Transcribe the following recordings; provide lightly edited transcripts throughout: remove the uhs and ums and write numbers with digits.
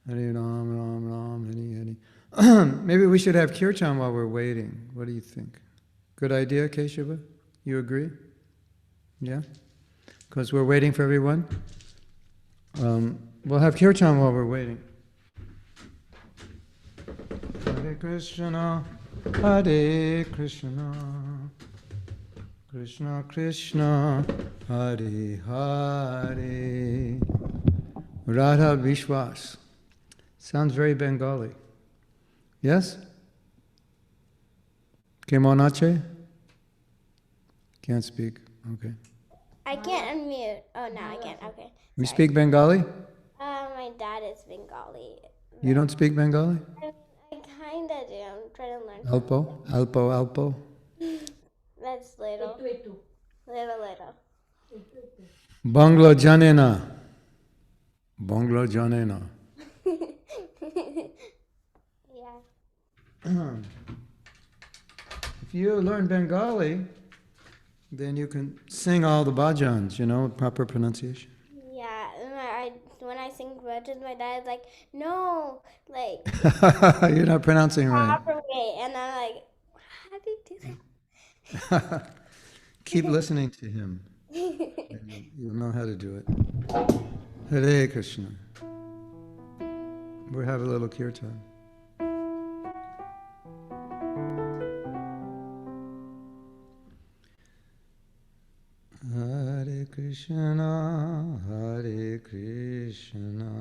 Hare Ram, Ram Ram, Hare Hare. Maybe we should have kirtan while we're waiting. What do you think? Good idea, Keshava? You agree? Yeah? Because we're waiting for everyone. We'll have kirtan while we're waiting. Hare Krishna, Hare Krishna, Krishna Krishna, Hare Hare. Radha Vishwas. Sounds very Bengali. Yes? Kemonache? Can't speak. Okay. I can't unmute. Oh, no, I can't. Okay. You speak Bengali? My dad is Bengali. You don't speak Bengali? I kind of do. I'm trying to learn. Alpo? Alpo? That's little. Little. Bangla Janena. Bangla Janena. Yeah. If you learn Bengali, then you can sing all the bhajans, proper pronunciation. Yeah. When I sing bhajans, my dad's like, no, like. You're not pronouncing right. Proper way. And I'm like, how do you do that? Keep listening to him. You'll know how to do it. Hare Krishna. We'll have a little kirtan. Hare Krishna, Hare Krishna.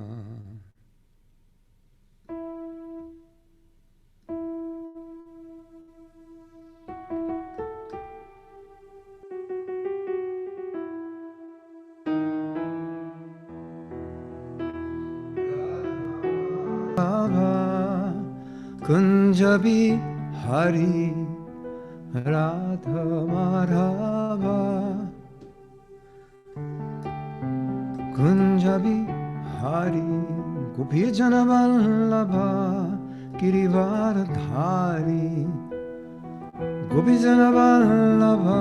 Kunjabi Hari Radha Madhava Kunjabi Hari Gopijana Vallabha Girivaradhari Gopijana Vallabha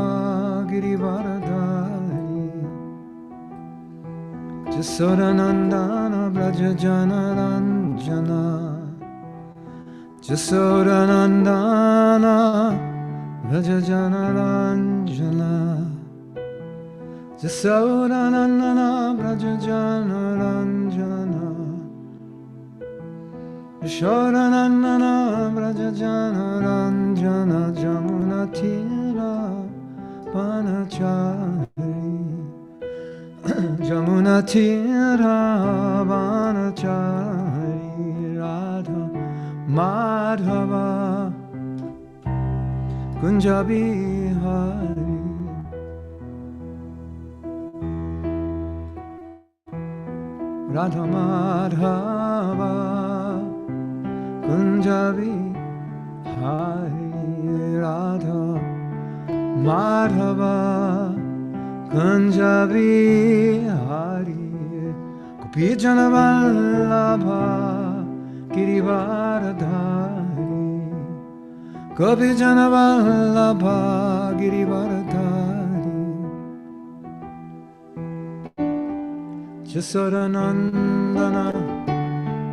Girivaradhari Jasodanandana Braja Jana Ranjana Jasodanandana Vrajajana Ranjana Jasodanandana Vrajajana Ranjana Jasodanandana Vrajajana Ranjana Jamuna Tira Vanachari Jamuna Tira Vanachari Radha Madhava Kunjabi Hari Radha Madhava Kunjabi Hari Radha Madhava Kunjabi Hari Gopijana Vallabha Girivaradhari Gopijana Vallabha Girivaradhari Jasodanandana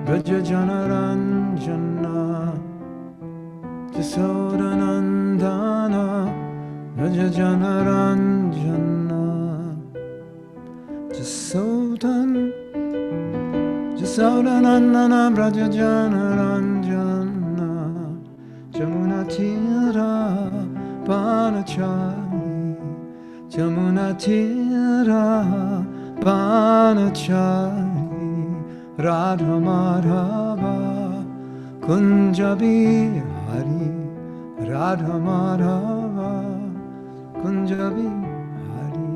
Vrajajana Ranjana Jasodanandana Vrajajana Ranjana Jasodanandana Vrajajana Ranjana Jamuna Tira Vanachari Jamuna Tira Vanachari Radha Madhava Kunjabi Hari Radha Madhava Kunjabi Hari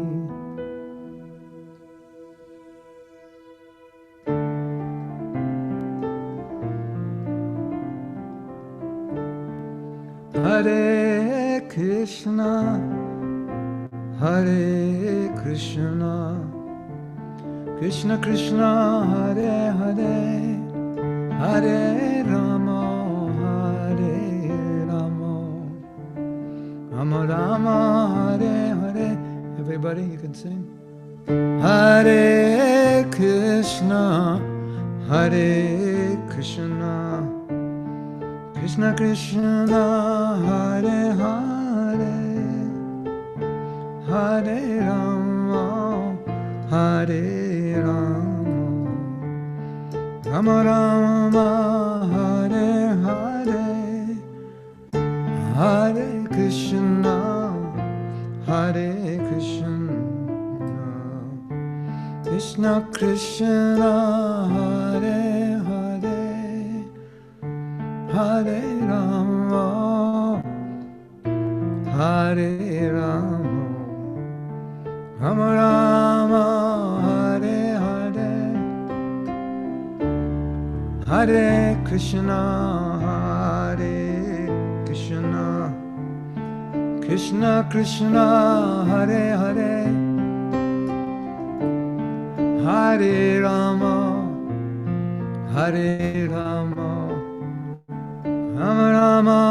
Hare Krishna, Hare Krishna, Krishna Krishna, Hare Hare, Hare Rama, Hare Rama, Rama Rama, Hare Hare. Everybody, you can sing. Hare Krishna, Hare Krishna, Krishna Krishna, Hare Hare, Hare Rama, Hare Rama, Rama Rama, Hare Hare, Hare Krishna, Hare Krishna, Krishna Krishna, Hare Hare, Hare Rama, Hare Rama, Rama Rama, Hare Hare, Hare Krishna, Hare Krishna, Krishna Krishna, Hare Hare, Hare Rama, Hare Rama, Rama Rama,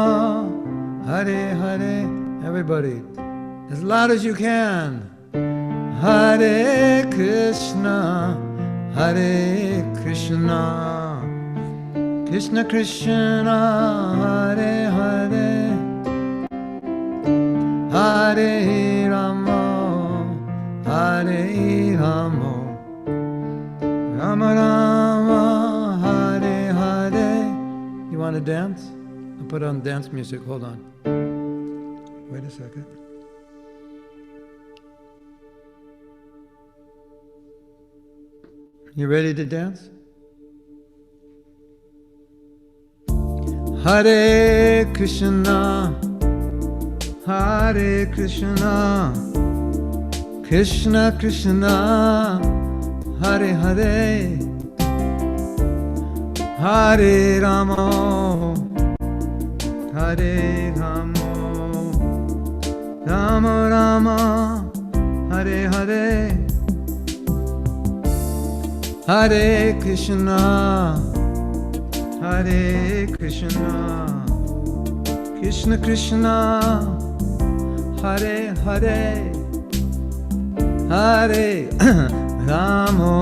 Hare Hare. Everybody, as loud as you can. Hare Krishna, Hare Krishna, Krishna Krishna, Hare Hare, Hare Rama, Hare Rama, Rama Rama, Hare Hare. You want to dance? I'll put on dance music. Hold on. Wait a second. You ready to dance? Hare Krishna, Hare Krishna, Krishna Krishna, Hare Hare, Hare Rama, Hare Rama, Rama Rama, Hare Hare, Hare Krishna, Hare Krishna, Krishna Krishna, Hare Hare, Hare Rama,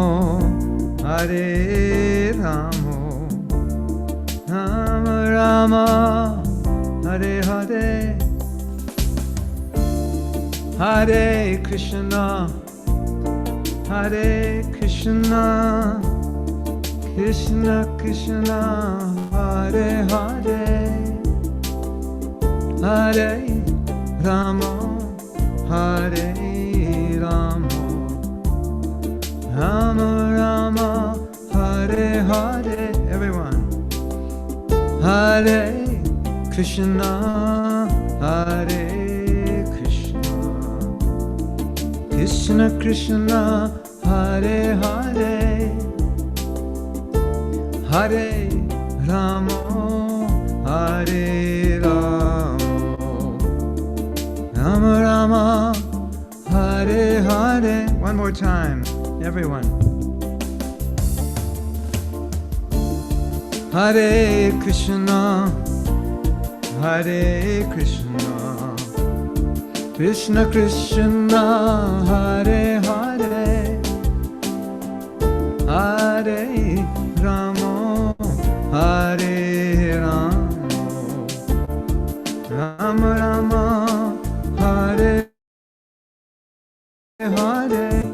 Hare Rama, Rama Rama, Hare Hare, Hare Krishna, Hare Krishna, Krishna Krishna, Hare Hare, Hare Rama, Hare Rama, Rama Rama, Hare Hare. Everyone. Hare Krishna, Hare Krishna, Krishna Krishna, Hare Hare, Hare Rama, Hare Rama, Rama Rama, Hare Hare. One more time, everyone. Hare Krishna, Hare Krishna, Krishna Krishna, Hare Hare, Hare Rama, Hare Rama, Rama Rama, Hare Hare.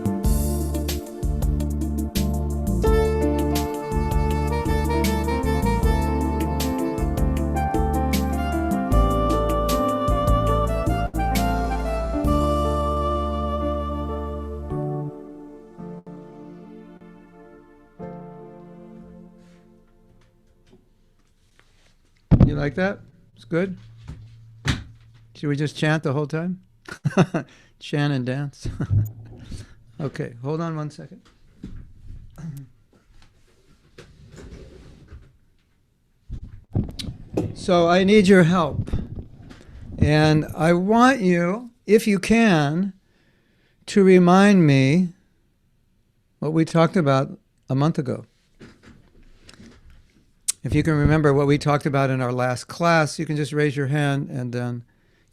You like that? It's good? Should we just chant the whole time? Chant and dance? Okay, hold on one second. So I need your help. And I want you, if you can, to remind me what we talked about a month ago. If you can remember what we talked about in our last class, you can just raise your hand, and then,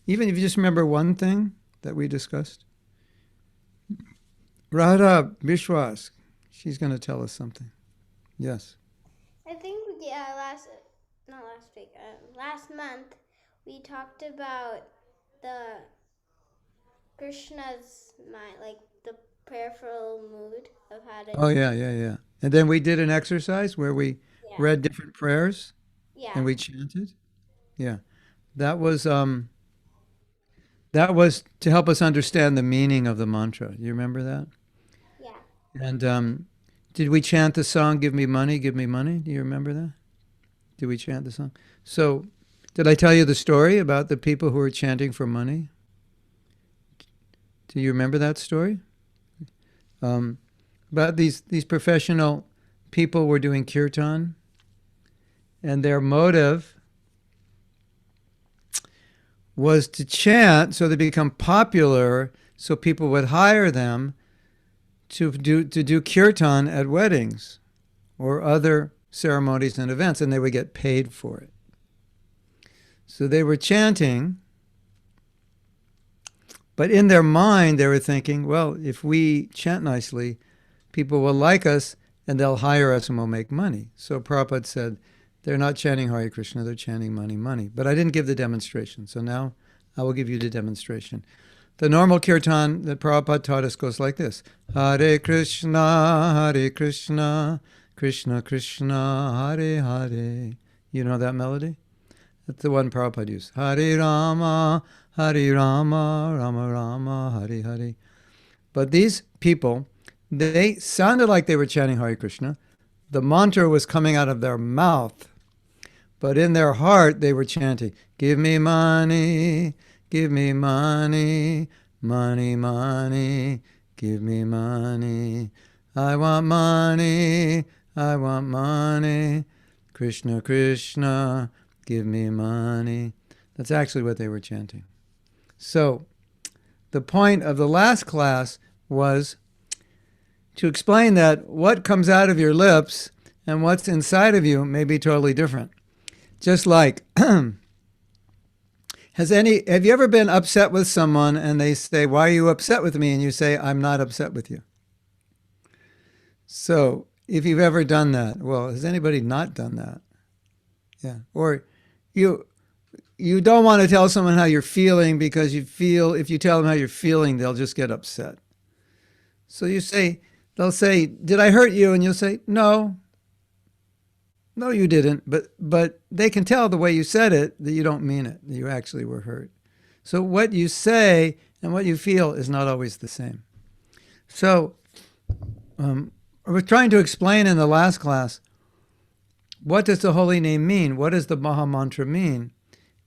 even if you just remember one thing that we discussed. Radha Bishwas, she's going to tell us something. Yes. Yeah, not last week, last month, we talked about the Krishna's mind, like the prayerful mood of how to. Oh, yeah. And then we did an exercise where we Yeah, read different prayers yeah, and we chanted. Yeah. That was um that was to help us understand the meaning of the mantra. You remember that? yeah, And did we chant the song "Give Me Money, Give Me Money"? Do you remember that? Did we chant the song? So, did I tell you the story about the people who were chanting for money? Do you remember that story? Um, about these professional people were doing kirtan, and their motive was to chant so they become popular, so people would hire them to do kirtan at weddings or other ceremonies and events, and they would get paid for it. So they were chanting, but in their mind they were thinking, well, if we chant nicely, people will like us and they'll hire us and we'll make money. So Prabhupada said, they're not chanting Hare Krishna, they're chanting money, money. But I didn't give the demonstration, so now I will give you the demonstration. The normal kirtan that Prabhupada taught us goes like this. Hare Krishna, Krishna Krishna, Hare Hare. You know that melody? That's the one Prabhupada used. Hare Rama, Rama Rama, Hare Hare. But these people, they sounded like they were chanting Hare Krishna. The mantra was coming out of their mouth. But in their heart, they were chanting, give me money, give me money, money, money, give me money. I want money, I want money. Krishna, Krishna, give me money. That's actually what they were chanting. So, the point of the last class was to explain that what comes out of your lips and what's inside of you may be totally different. Just like, have you ever been upset with someone and they say, why are you upset with me? And you say, I'm not upset with you. So if you've ever done that, well, has anybody not done that? Yeah. Or you don't want to tell someone how you're feeling because you feel if you tell them how you're feeling, they'll just get upset. So they'll say, did I hurt you? And you'll say, no. No, you didn't, but they can tell the way you said it that you don't mean it, that you actually were hurt. So what you say and what you feel is not always the same. So I was trying to explain in the last class, what does the holy name mean? What does the Maha Mantra mean?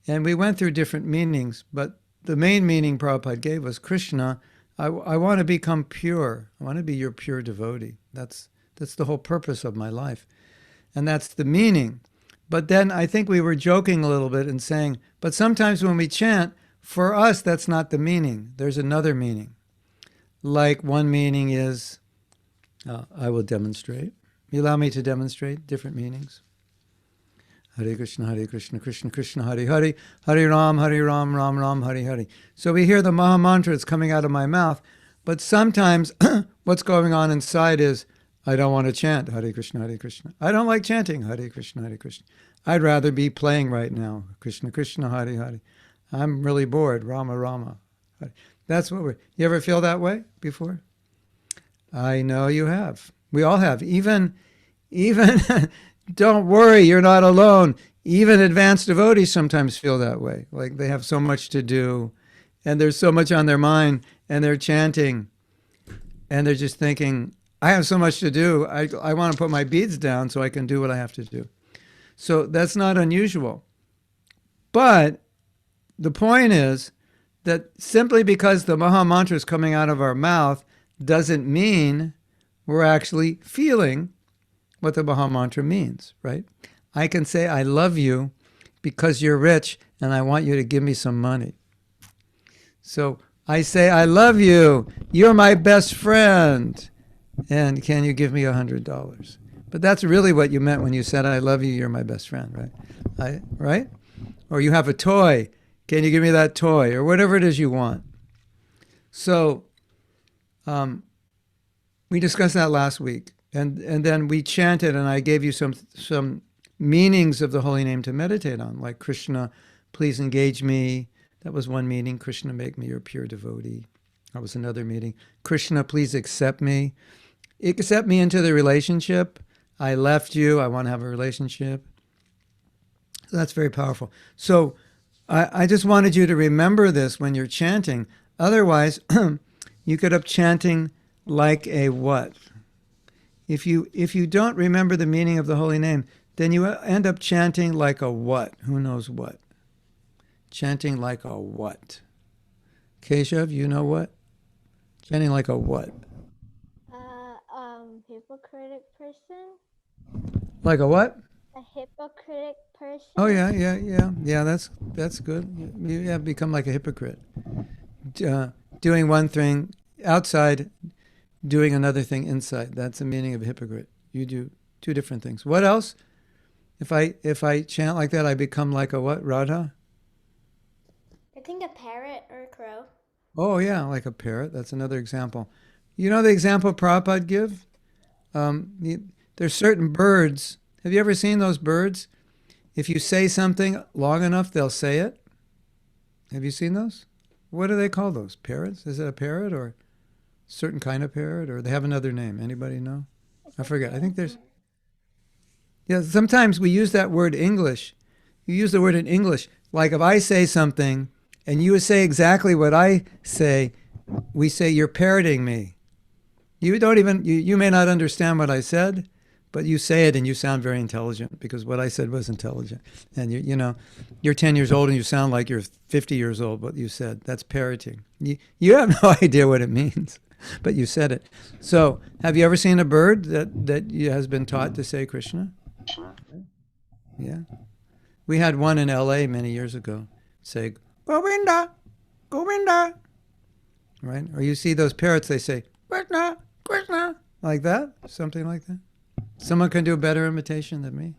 And we went through different meanings, but the main meaning Prabhupada gave was Krishna, I want to become pure. I want to be your pure devotee. That's the whole purpose of my life. And that's the meaning. But then I think we were joking a little bit and saying, but sometimes when we chant, for us, that's not the meaning. There's another meaning. Like one meaning is, I will demonstrate. You allow me to demonstrate different meanings? Hare Krishna, Krishna Krishna, Hare Hare, Hare Ram, Ram Ram, Hare Hare. So we hear the Maha Mantra, it's coming out of my mouth, but sometimes what's going on inside is, I don't want to chant Hare Krishna, Hare Krishna. I don't like chanting Hare Krishna, Hare Krishna. I'd rather be playing right now, Krishna, Krishna, Hare Hare. I'm really bored, Rama, Rama. That's what you ever feel that way before? I know you have. We all have. Even, don't worry, you're not alone. Even advanced devotees sometimes feel that way. Like they have so much to do, and there's so much on their mind, and they're chanting, and they're just thinking, I have so much to do. I want to put my beads down so I can do what I have to do. So that's not unusual. But the point is that simply because the Maha Mantra is coming out of our mouth doesn't mean we're actually feeling what the Maha Mantra means, right? I can say, I love you because you're rich and I want you to give me some money. So I say, I love you. You're my best friend. And can you give me $100? But that's really what you meant when you said, I love you, you're my best friend, right? Right? Or you have a toy. Can you give me that toy? Or whatever it is you want. So we discussed that last week. And then we chanted, and I gave you some meanings of the holy name to meditate on, like Krishna, please engage me. That was one meaning. Krishna, make me your pure devotee. That was another meaning. Krishna, please accept me. Accept me into the relationship. I left you. I want to have a relationship. So that's very powerful. So I just wanted you to remember this when you're chanting. Otherwise, you could up chanting like a what? If you don't remember the meaning of the holy name, then you end up chanting like a what? Who knows what? Chanting like a what? Keshav, you know what? Chanting like a what? Hypocritic person. Like a what? A hypocritic person. Oh yeah. That's good. You have become like a hypocrite, doing one thing outside, doing another thing inside. That's the meaning of a hypocrite. You do two different things. What else? If I chant like that, I become like a what? Radha? I think a parrot or a crow. Oh yeah, like a parrot. That's another example. You know the example Prabhupada give? There's certain birds. Have you ever seen those birds? If you say something long enough, they'll say it. Have you seen those? What do they call those? Parrots? Is it a parrot or a certain kind of parrot? Or they have another name? Anybody know? I forget. I think there's... Yeah, sometimes we use that word English. You use the word in English. Like if I say something and you say exactly what I say, we say you're parroting me. You may not understand what I said, but you say it and you sound very intelligent because what I said was intelligent. And you're 10 years old and you sound like you're 50 years old, what you said. That's parroting. You have no idea what it means, but you said it. So have you ever seen a bird that has been taught to say Krishna? Yeah. We had one in LA many years ago say, Govinda, Govinda. Right? Or you see those parrots, they say, Krishna, Krishna, like that, something like that. Someone can do a better imitation than me.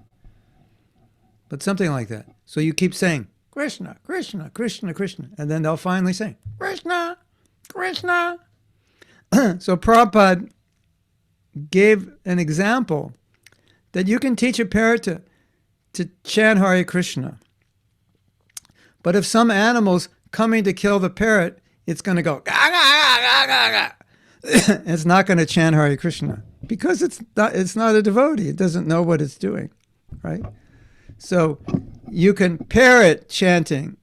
But something like that. So you keep saying, Krishna, Krishna, Krishna, Krishna. And then they'll finally say, Krishna, Krishna. So Prabhupada gave an example that you can teach a parrot to chant Hare Krishna. But if some animal's coming to kill the parrot, it's going to go, ga, ga, ga, ga, ga, ga. It's not going to chant Hare Krishna because it's not a devotee. It doesn't know what it's doing, right? So you can parrot chanting,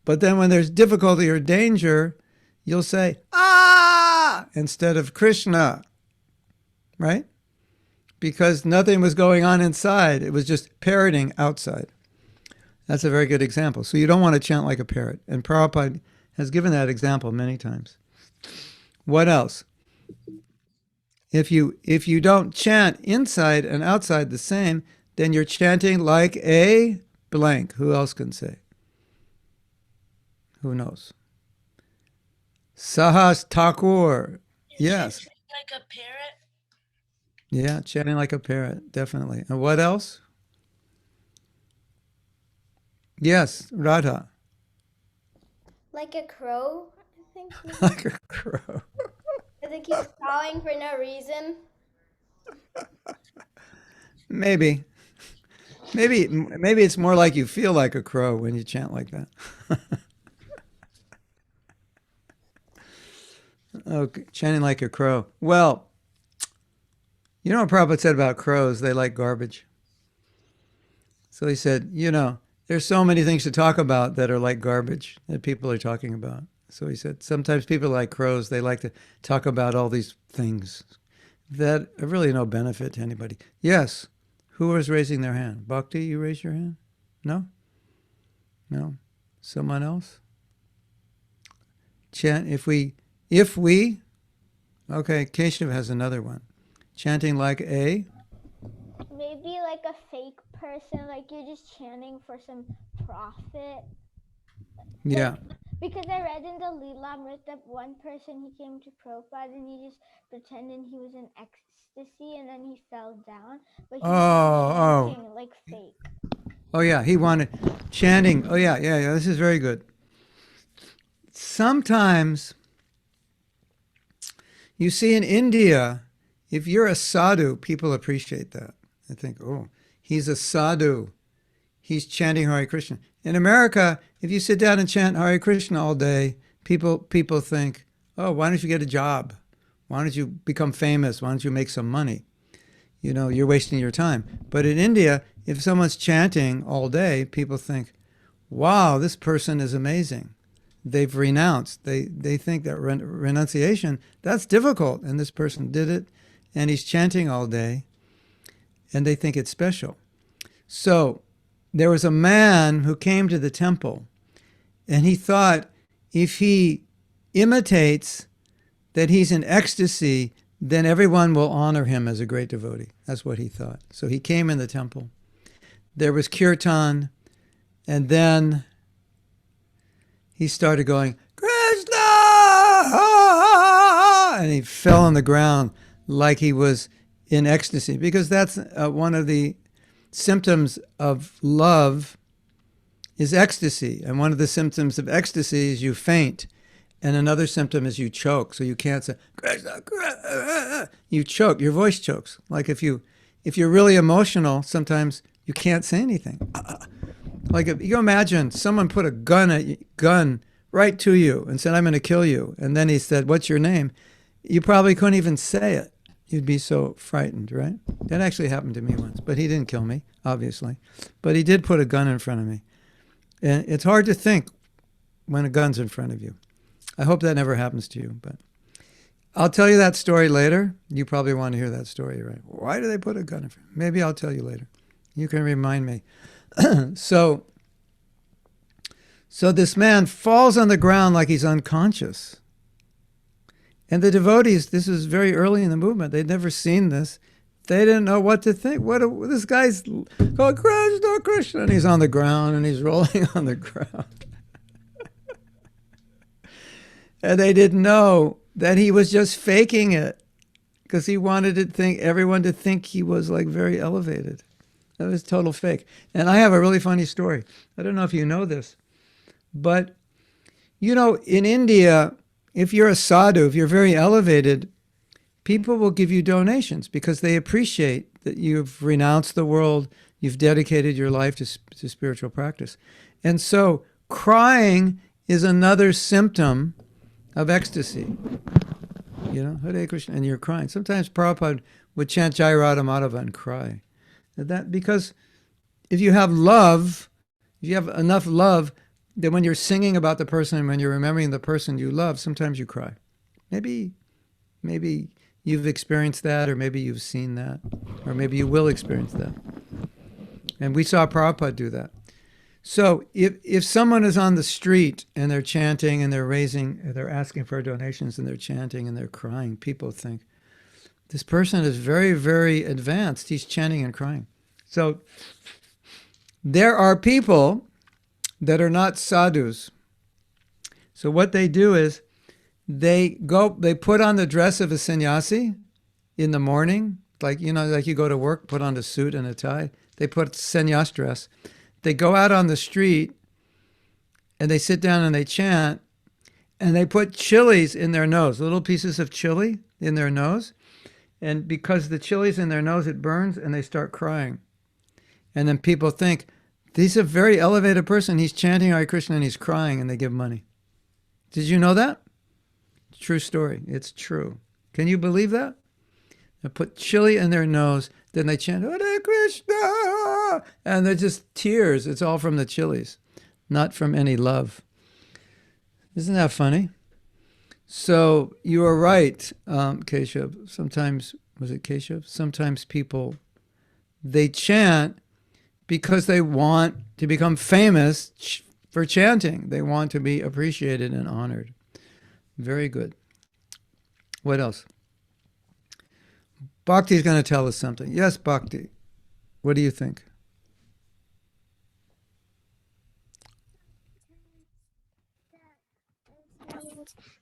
but then when there's difficulty or danger, you'll say, ah, instead of Krishna, right? Because nothing was going on inside. It was just parroting outside. That's a very good example. So you don't want to chant like a parrot. And Prabhupada has given that example many times. What else? If you don't chant inside and outside the same, then you're chanting like a blank. Who else can say? Who knows? Sahas Thakur. Yes. Like a parrot? Yeah, chanting like a parrot, definitely. And what else? Yes, Radha. Like a crow, I think. Like a crow. Because it keeps cawing for no reason. Maybe it's more like you feel like a crow when you chant like that. Okay, chanting like a crow. Well, you know what Prabhupada said about crows? They like garbage. So he said, there's so many things to talk about that are like garbage that people are talking about. So he said, sometimes people like crows, they like to talk about all these things that are really no benefit to anybody. Yes. Who was raising their hand? Bhakti, you raised your hand? No? No? Someone else? Chant, if we, okay, Keshav has another one. Chanting like a? Maybe like a fake person, like you're just chanting for some profit. Yeah. Because I read in the Leelamrita, one person, he came to Prabhupada and he just pretended he was in ecstasy and then he fell down. But he was chanting like fake. Oh yeah, he wanted chanting. Oh yeah, this is very good. Sometimes you see in India, if you're a sadhu, people appreciate that. They think, oh, He's a sadhu. He's chanting Hare Krishna. In America, if you sit down and chant Hare Krishna all day, people think, oh, why don't you get a job? Why don't you become famous? Why don't you make some money? You're wasting your time. But in India, if someone's chanting all day, people think, wow, this person is amazing. They've renounced. They think that renunciation, that's difficult. And this person did it, and he's chanting all day, and they think it's special. So there was a man who came to the temple, and he thought if he imitates that he's in ecstasy, then everyone will honor him as a great devotee. That's what he thought. So he came in the temple. There was kirtan, and then he started going, Krishna! And he fell on the ground like he was in ecstasy, because that's one of the symptoms of love is ecstasy. And one of the symptoms of ecstasy is you faint. And another symptom is you choke. So you can't say, Krishna, Krishna. You choke. Your voice chokes. Like if you're really emotional, sometimes you can't say anything. Like if you imagine someone put a gun right to you and said, I'm going to kill you. And then he said, what's your name? You probably couldn't even say it. You'd be so frightened, right? That actually happened to me once. But he didn't kill me, obviously. But he did put a gun in front of me. And it's hard to think when a gun's in front of you. I hope that never happens to you. But I'll tell you that story later. You probably want to hear that story, right? Why do they put a gun in front of me? Maybe I'll tell you later. You can remind me. So this man falls on the ground like he's unconscious. And the devotees, this is very early in the movement, they'd never seen this. They didn't know what to think. This guy's going, Krishna, Krishna, and he's on the ground and he's rolling on the ground. And they didn't know that he was just faking it because he wanted everyone to think he was like very elevated. That was total fake. And I have a really funny story. I don't know if you know this, but in India, if you're a sadhu, if you're very elevated, people will give you donations because they appreciate that you've renounced the world, you've dedicated your life to spiritual practice. And so crying is another symptom of ecstasy. Hare Krishna, and you're crying. Sometimes Prabhupada would chant Jai Radha Madhava and cry. Because if you have love, if you have enough love, then when you're singing about the person and when you're remembering the person you love, sometimes you cry. Maybe you've experienced that, or maybe you've seen that, or maybe you will experience that. And we saw Prabhupada do that. So if someone is on the street and they're chanting and they're asking for donations and they're chanting and they're crying, people think, this person is very, very advanced. He's chanting and crying. So there are people that are not sadhus. So what they do is they put on the dress of a sannyasi in the morning, like you go to work, put on a suit and a tie. They put sannyas dress. They go out on the street and they sit down and they chant, and they put chilies in their nose, little pieces of chili in their nose. And because the chili's in their nose, it burns, and they start crying. And then people think, he's a very elevated person. He's chanting Hare Krishna and he's crying, and they give money. Did you know that? True story. It's true. Can you believe that? They put chili in their nose, then they chant Hare Krishna, and they're just tears. It's all from the chilies, not from any love. Isn't that funny? So you are right, Keshav. Sometimes, was it Keshav? Sometimes people, they chant because they want to become famous for chanting. They want to be appreciated and honored. Very good. What else? Bhakti's going to tell us something. Yes, Bhakti. What do you think?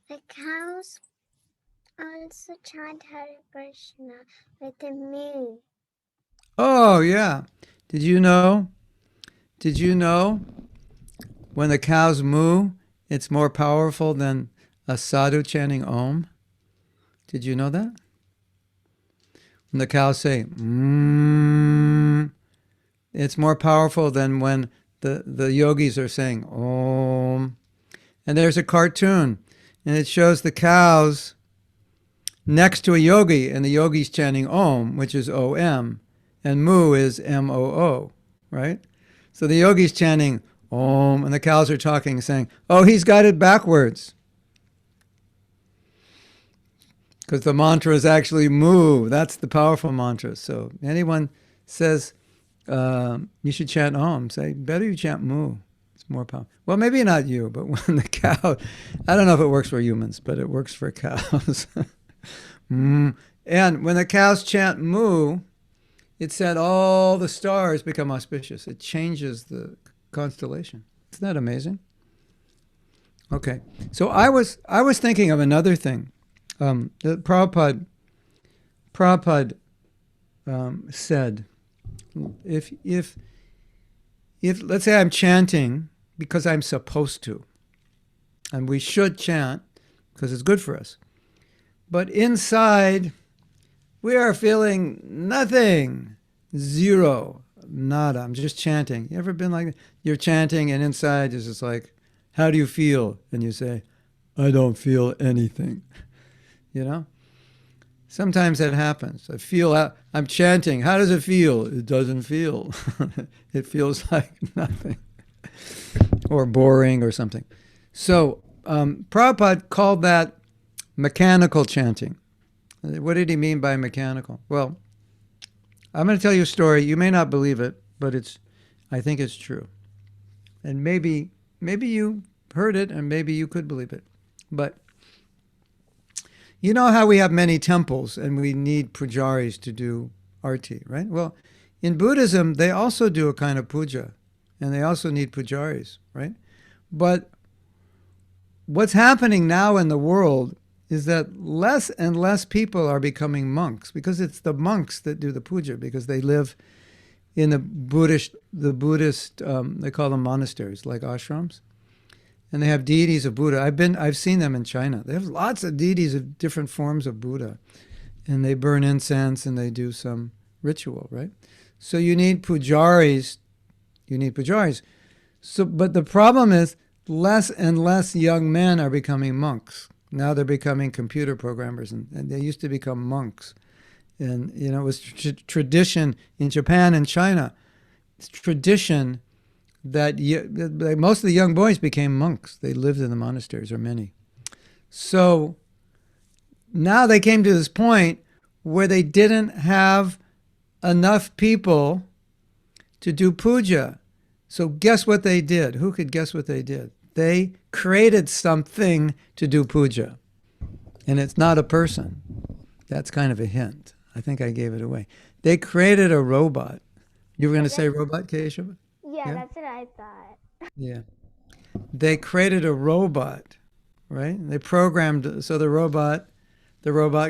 The cows also chant Hare Krishna with the moo. Oh, yeah. Did you know when the cows moo, it's more powerful than a sadhu chanting Om? Did you know that? When the cows say, It's more powerful than when the yogis are saying Om. And there's a cartoon, and it shows the cows next to a yogi, and the yogi's chanting Om, which is O-M, and Mu is M-O-O, right? So the yogi's chanting Om, and the cows are talking, saying, oh, he's got it backwards. Because the mantra is actually Mu. That's the powerful mantra. So anyone says you should chant Om, say, better you chant Mu. It's more powerful. Well, maybe not you, but when the cow, I don't know if it works for humans, but it works for cows. And when the cows chant Mu, it said all the stars become auspicious. It changes the constellation. Isn't that amazing? Okay, so I was thinking of another thing. That Prabhupada said, if let's say I'm chanting because I'm supposed to, and we should chant because it's good for us, but inside we are feeling nothing, zero, nada. I'm just chanting. You ever been like that? You're chanting and inside is just like, how do you feel? And you say, I don't feel anything. You know? Sometimes that happens. I'm chanting. How does it feel? It doesn't feel. It feels like nothing. Or boring or something. So Prabhupada called that mechanical chanting. What did he mean by mechanical? Well, I'm going to tell you a story. You may not believe it, but I think it's true. And maybe you heard it and maybe you could believe it. But you know how we have many temples and we need pujaris to do arti, right? Well, in Buddhism, they also do a kind of puja, and they also need pujaris, right? But what's happening now in the world is that less and less people are becoming monks, because it's the monks that do the puja, because they live in the Buddhist, they call them monasteries, like ashrams. And they have deities of Buddha. I've seen them in China. They have lots of deities of different forms of Buddha. And they burn incense and they do some ritual, right? So you need pujaris. So, but the problem is less and less young men are becoming monks. Now they're becoming computer programmers, and they used to become monks. And, it was tradition in Japan and China. It's tradition that most of the young boys became monks. They lived in the monasteries, or many. So now they came to this point where they didn't have enough people to do puja. So guess what they did? Who could guess what they did? They created something to do puja. And it's not a person. That's kind of a hint. I think I gave it away. They created a robot. You were going to say robot, Keshav? Yeah, that's what I thought. Yeah. They created a robot, right? They programmed, so the robot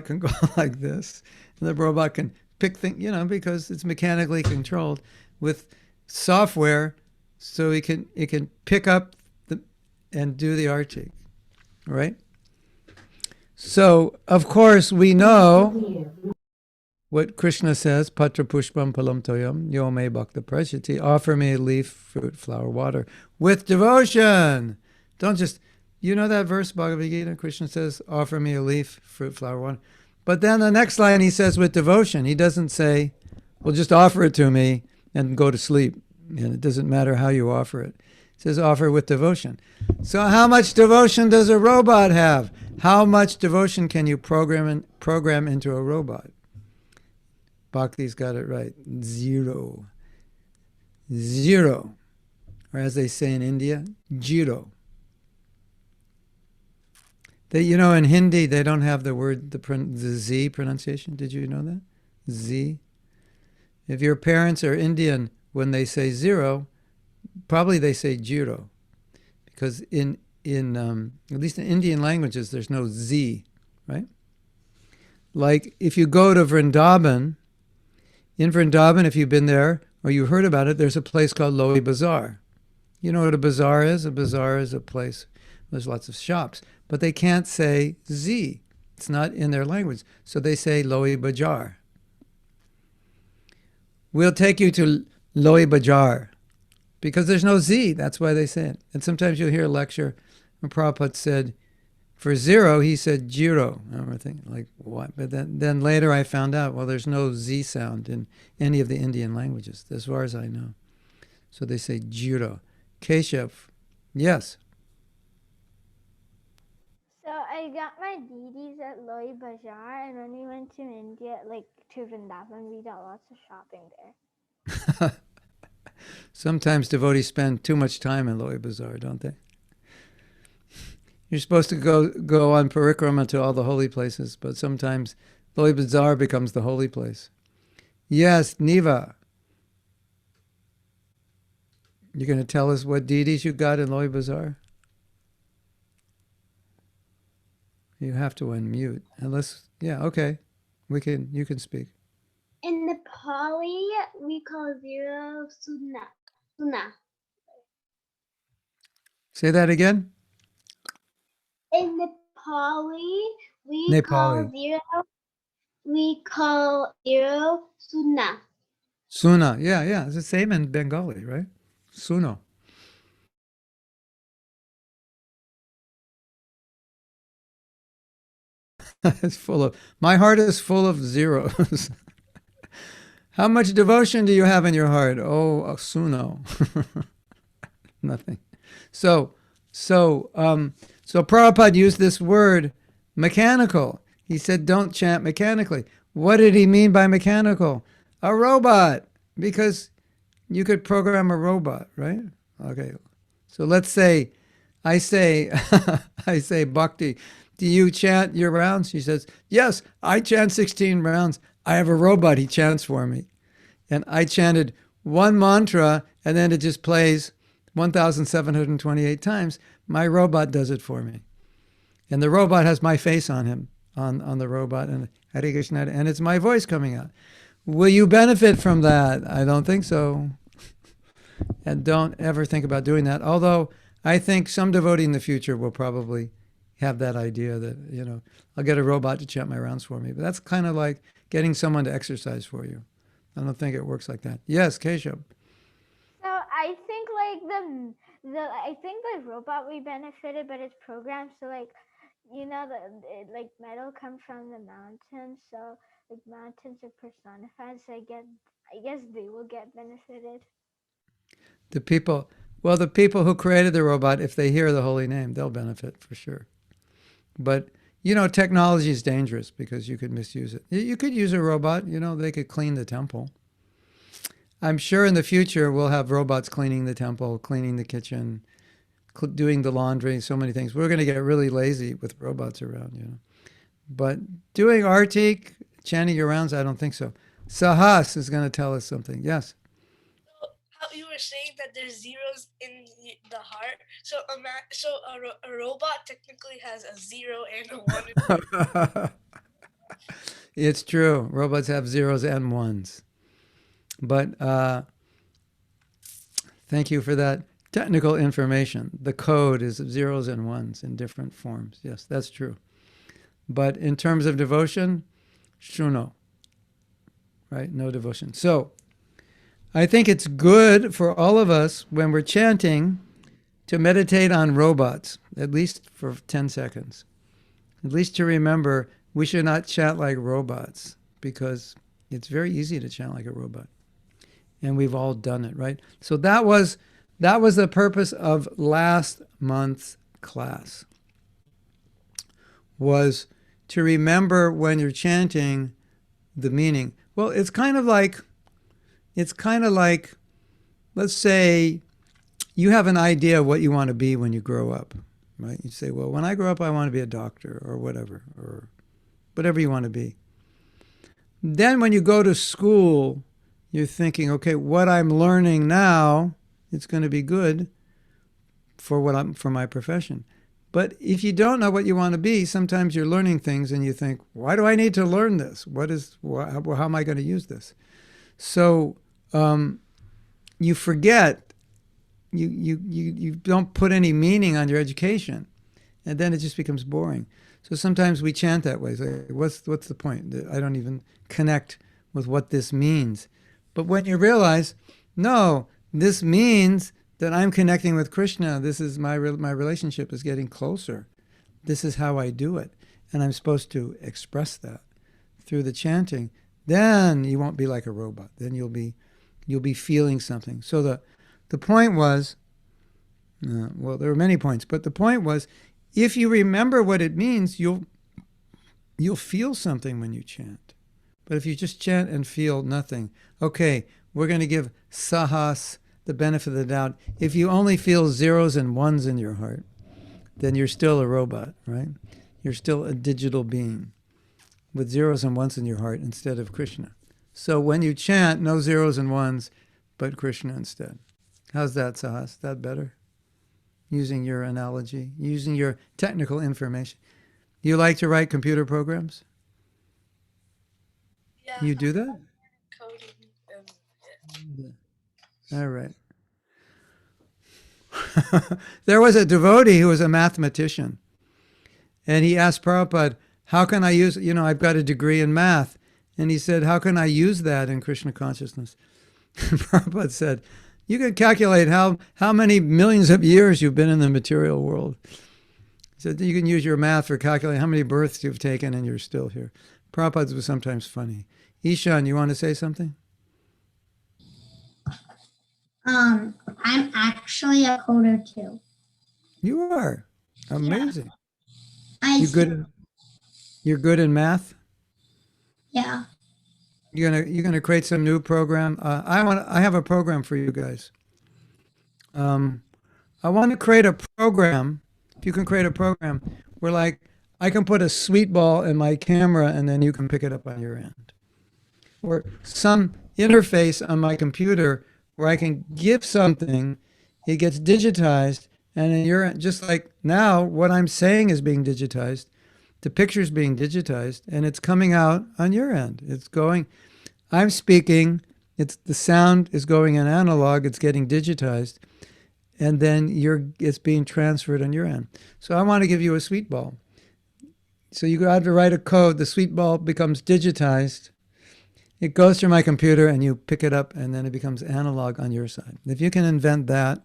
can go like this. And the robot can pick things, because it's mechanically controlled with software, so it can pick up and do the arti, right? So, of course, we know what Krishna says, Patra Pushpam Palam Toyam, Yo Me Bhakta Prashati, offer me leaf, fruit, flower, water, with devotion. Don't just, that verse, Bhagavad Gita, Krishna says, offer me a leaf, fruit, flower, water. But then the next line he says with devotion. He doesn't say, well, just offer it to me and go to sleep. And it doesn't matter how you offer it. It says offer with devotion. So how much devotion does a robot have? How much devotion can you program into a robot? Bhakti's got it right. Zero. Or as they say in India, jiro. In Hindi, they don't have the word, the Z pronunciation. Did you know that? Z. If your parents are Indian, when they say zero, probably they say jiro. Because in at least in Indian languages, there's no Z, right? Like if you go to Vrindavan, in Vrindavan, if you've been there or you heard about it, there's a place called Loi Bazaar. You know what a bazaar is? A bazaar is a place, there's lots of shops. But they can't say Z. It's not in their language. So they say Loi Bazaar. We'll take you to Loi Bajar. Because there's no Z, that's why they say it. And sometimes you'll hear a lecture when Prabhupada said, for zero, he said jiro. I remember thinking, like, what? But then later I found out, well, there's no Z sound in any of the Indian languages, as far as I know. So they say jiro. Keshav, yes. So I got my DDs at Loi Bazaar, and when we went to India, like to Vrindavan, we got lots of shopping there. Sometimes devotees spend too much time in Loi Bazaar, don't they? You're supposed to go on parikrama to all the holy places, but sometimes Loi Bazaar becomes the holy place. Yes, Niva. You're going to tell us what deities you got in Loi Bazaar? You have to unmute. Unless, yeah, okay. You can speak. In Nepali, we call zero Suna. Suna. Say that again? In Nepali, Nepali. we call zero Suna. Suna. Yeah. It's the same in Bengali, right? Suno. My heart is full of zeros. How much devotion do you have in your heart? Oh, suno. Nothing. So Prabhupada used this word, mechanical. He said, don't chant mechanically. What did he mean by mechanical? A robot, because you could program a robot, right? Okay. So let's say, I say, Bhakti, do you chant your rounds? She says, yes, I chant 16 rounds. I have a robot, he chants for me. And I chanted one mantra, and then it just plays 1,728 times. My robot does it for me. And the robot has my face on him, on the robot, and Hare Krishna, and it's my voice coming out. Will you benefit from that? I don't think so. And don't ever think about doing that. Although I think some devotee in the future will probably have that idea that, I'll get a robot to chant my rounds for me. But that's kind of like getting someone to exercise for you. I don't think it works like that. Yes, Keshav. So I think I think the robot we benefited, but it's programmed so metal comes from the mountains, so like mountains are personified. So I guess they will get benefited. The people who created the robot, if they hear the holy name, they'll benefit for sure. But technology is dangerous because you could misuse it. You could use a robot, they could clean the temple. I'm sure in the future we'll have robots cleaning the temple, cleaning the kitchen, doing the laundry, so many things. We're going to get really lazy with robots around, But doing artik, chanting your rounds, I don't think so. Sahas is going to tell us something. Yes? How you were saying that there's zeros in the heart. So a robot technically has a 0 and a 1. It's true. Robots have zeros and ones. But thank you for that technical information. The code is zeros and ones in different forms. Yes, that's true. But in terms of devotion, shuno. Right? No devotion. So I think it's good for all of us when we're chanting to meditate on robots, at least for 10 seconds. At least to remember we should not chant like robots because it's very easy to chant like a robot. And we've all done it, right? So that was the purpose of last month's class, was to remember when you're chanting the meaning. Well, it's kind of like, let's say you have an idea of what you want to be when you grow up, right? You say, well, when I grow up, I want to be a doctor or whatever you want to be. Then when you go to school, you're thinking, okay, what I'm learning now, it's going to be good for my profession. But if you don't know what you want to be, sometimes you're learning things and you think, why do I need to learn this? How am I going to use this? So you forget, you don't put any meaning on your education, and then it just becomes boring. So sometimes we chant that way. It's like, what's the point? I don't even connect with what this means. But when you realize No, this means that I'm connecting with Krishna. This is my relationship is getting closer. This is how I do it. And I'm supposed to express that through the chanting. Then you won't be like a robot. Then you'll be feeling something. So the point was, well, there were many points, but the point was, if you remember what it means, you'll feel something when you chant. But if you just chant and feel nothing, okay, we're going to give Sahas the benefit of the doubt. If you only feel zeros and ones in your heart, then you're still a robot, right? You're still a digital being with zeros and ones in your heart instead of Krishna. So when you chant, no zeros and ones, but Krishna instead. How's that, Sahas? That better? Using your analogy, using your technical information. You like to write computer programs? Yeah, You do that? coding. All right. There was a devotee who was a mathematician, and he asked Prabhupada, how can I use, I've got a degree in math. And he said, how can I use that in Krishna consciousness? And Prabhupada said, you can calculate how many millions of years you've been in the material world. He said, you can use your math for calculating how many births you've taken and you're still here. Prabhupada was sometimes funny. Ishan, you want to say something? I'm actually a coder too. You are. Amazing. I You good? You're good in math? Yeah. You're gonna create some new program. I have a program for you guys. I want to create a program. If you can create a program where, like, I can put a sweet ball in my camera and then you can pick it up on your end, or some interface on my computer where I can give something, it gets digitized, and then you're just like now. What I'm saying is being digitized. The picture's being digitized, and it's coming out on your end. It's going. I'm speaking. It's the sound is going in analog. It's getting digitized, and then it's being transferred on your end. So I want to give you a sweet ball. So you have to write a code. The sweet ball becomes digitized. It goes through my computer, and you pick it up, and then it becomes analog on your side. If you can invent that,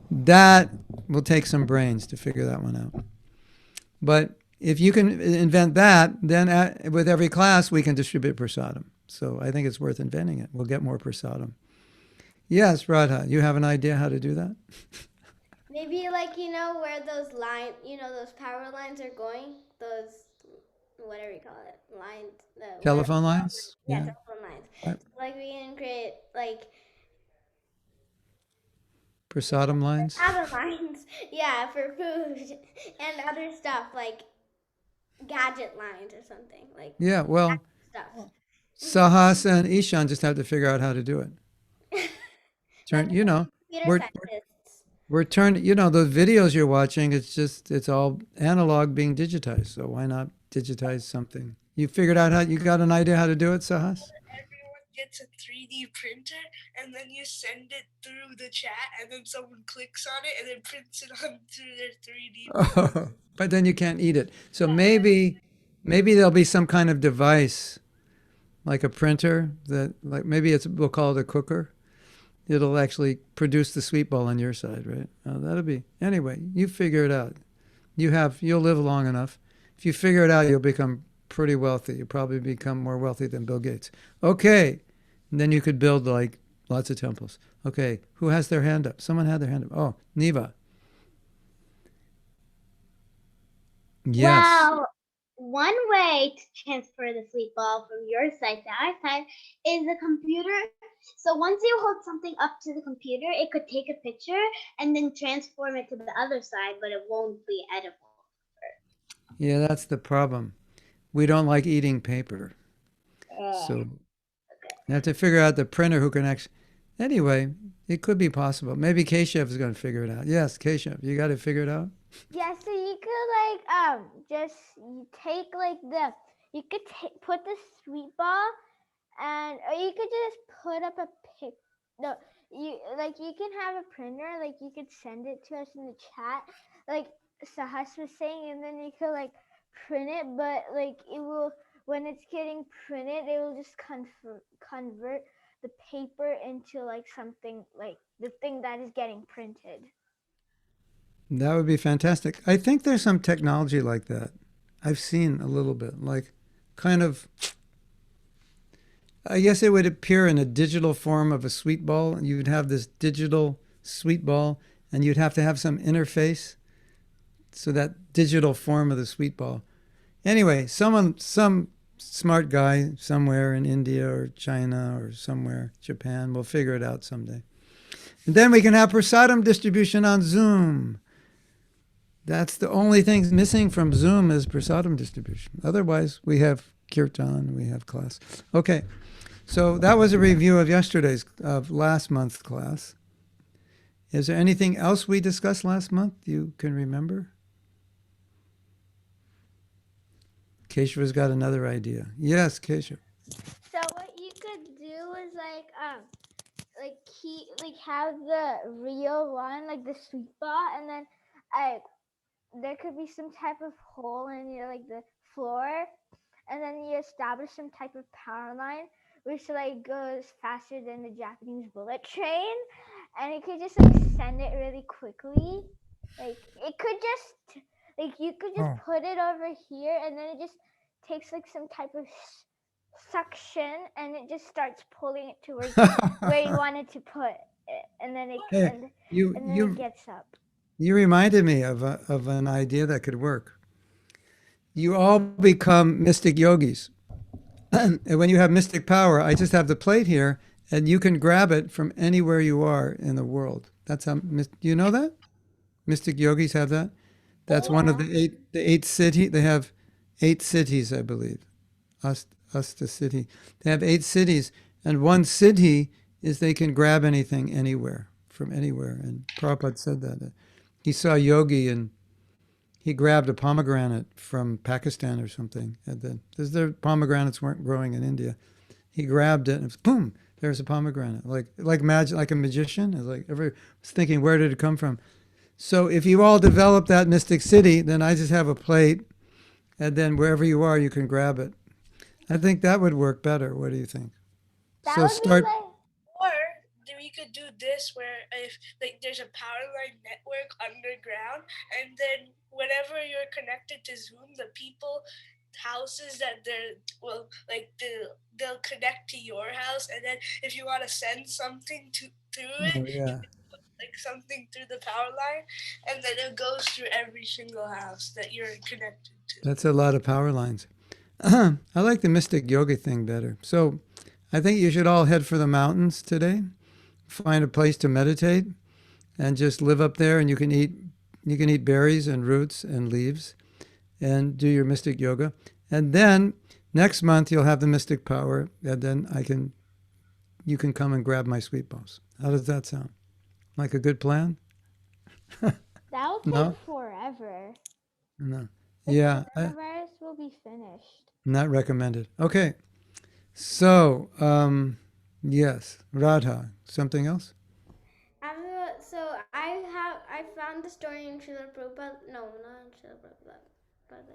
that will take some brains to figure that one out. But if you can invent that, then with every class, we can distribute prasadam. So I think it's worth inventing it. We'll get more prasadam. Yes, Radha, you have an idea how to do that? Maybe where those those power lines are going, those whatever you call it, lines. Telephone lines? Yeah, telephone lines. Right. So, we can create Prasadam lines? power lines, yeah, for food and other stuff like gadget lines or something Yeah, well, stuff. Sahas and Ishan just have to figure out how to do it. Computer we're scientists. we're turned, those videos you're watching, it's all analog being digitized. So why not digitize something? You figured out you got an idea how to do it, Sahas? Everyone gets a 3D printer, and then you send it through the chat, and then someone clicks on it, and then prints it onto their 3D. Oh, but then you can't eat it. So maybe there'll be some kind of device, like a printer that, like, we'll call it a cooker. It'll actually produce the sweet ball on your side, right? That'll be, anyway, you figure it out. You'll live long enough. If you figure it out, you'll become pretty wealthy. You'll probably become more wealthy than Bill Gates. Okay. And then you could build like lots of temples. Okay. Who has their hand up? Someone had their hand up. Oh, Neva. Yes. Well, one way to transfer the sweet ball from your side to our side is the computer. So once you hold something up to the computer, it could take a picture and then transform it to the other side, but it won't be edible. Yeah, that's the problem. We don't like eating paper. So you have to figure out the printer who can actually. Anyway, it could be possible. Maybe Keshav is going to figure it out. Yes, Keshav, you got to figure it out. Yeah, so you could just put the sweet ball, and or you could just put up a pic. No, you can have a printer. Like you could send it to us in the chat, like Sahas was saying, and then you could print it. But it will, when it's getting printed, it will just convert the paper into like something like the thing that is getting printed. That would be fantastic. I think there's some technology like that. I've seen a little bit, like kind of, I guess it would appear in a digital form of a sweet ball. You'd have this digital sweet ball, and you'd have to have some interface. So that digital form of the sweet ball. Anyway, some smart guy somewhere in India or China or somewhere, Japan, will figure it out someday. And then we can have prasadam distribution on Zoom. That's the only thing missing from Zoom is prasadam distribution. Otherwise, we have kirtan, we have class. Okay, so that was a review of last month's class. Is there anything else we discussed last month you can remember? Keshava's got another idea. Yes, Keshav. So what you could do is have the real one, like the sweet ball, and then there could be some type of hole in your like the floor, and then you establish some type of power line which like goes faster than the Japanese bullet train, and it could just like send it really quickly. Like it could just like you could just put it over here, and then it just takes like some type of suction, and it just starts pulling it towards where you wanted to put it, and then it Hey, and then you it gets up. you reminded me of an idea that could work. You all become mystic yogis. And when you have mystic power, I just have the plate here, and you can grab it from anywhere you are in the world. That's how. Do you know that? Mystic yogis have that. That's one of the eight city. They have 8 cities, I believe. Asta city. They have 8 cities, and one city is they can grab anything anywhere from anywhere. And Prabhupada said that he saw a yogi and he grabbed a pomegranate from Pakistan or something. And then because their pomegranates weren't growing in India, he grabbed it and it was, boom, there's a pomegranate. Like magic, like a magician. It's like every was thinking, where did it come from? So if you all develop that mystic city, then I just have a plate, and then wherever you are, you can grab it. I think that would work better. What do you think? That So would start. be like Or we could do this where if like there's a power line network underground, and then whenever you're connected to Zoom, the people houses that they'll connect to your house, and then if you want to send something through it, Oh yeah, like something through the power line, and then it goes through every single house that you're connected to. that's a lot of power lines. I like the mystic yoga thing better. So I think you should all head for the mountains today. Find a place to meditate and just live up there, and you can eat berries and roots and leaves and do your mystic yoga. And then next month you'll have the mystic power, and then you can come and grab my sweet balls. How does that sound? Like a good plan? that will take No? forever. No. The Yeah, coronavirus will be finished. not recommended. Okay. So, yes, Radha. Something else? So I found the story in Srila Prabhupada. No, not in Srila Prabhupada. But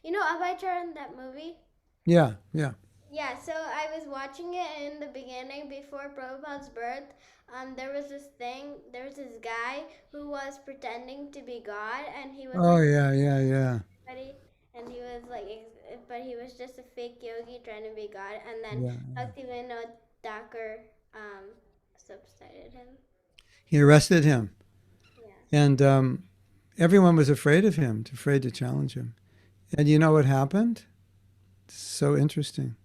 you know Abhaychar in that movie? Yeah, yeah. Yeah, so I was watching it in the beginning before Prabhupada's birth. There was this guy who was pretending to be God, and he was Oh, like yeah, yeah, yeah. everybody, and he was like, but he was just a fake yogi trying to be God. And then Yeah. Bhaktivinoda Thakur substituted him. He arrested him, Yeah. and everyone was afraid of him, afraid to challenge him. And you know what happened? So interesting.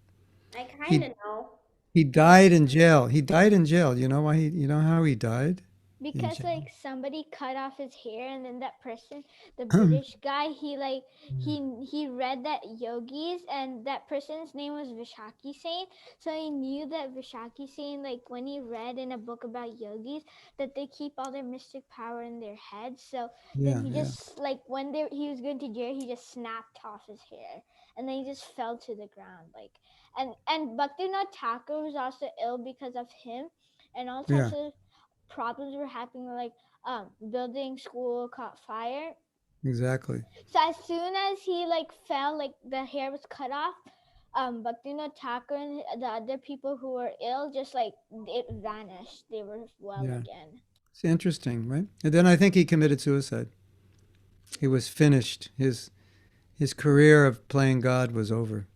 I kind of know. He died in jail. He died in jail. You know why? You know how he died? Because jail. like somebody cut off his hair, and then that person, the British guy, he read that yogis, and that person's name was Vishaki Sain. So he knew that Vishaki Sain, like when he read in a book about yogis, that they keep all their mystic power in their heads. So Yeah, then he yeah. just like when he was going to jail, he just snapped off his hair, and then he just fell to the ground. Like and Bhaktivinoda Thakur was also ill because of him, and all types Yeah. of problems were happening, like building school caught fire. Exactly. So as soon as he like fell, like the hair was cut off, Bhaktivinoda Thakur and the other people who were ill, just like it vanished. They were well Yeah. again. It's interesting, right? And then I think he committed suicide. He was finished. His career of playing God was over.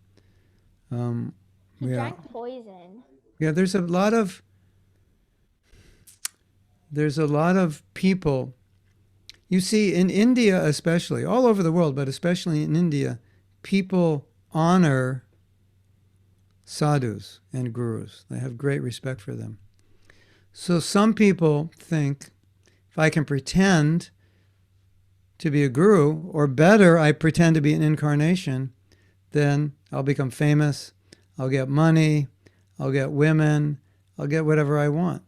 He Yeah. drank poison. Yeah, there's a lot of people. You see, in India especially, all over the world, but especially in India, people honor sadhus and gurus. They have great respect for them. So some people think, if I can pretend to be a guru, or better, I pretend to be an incarnation, then I'll become famous, I'll get money, I'll get women, I'll get whatever I want.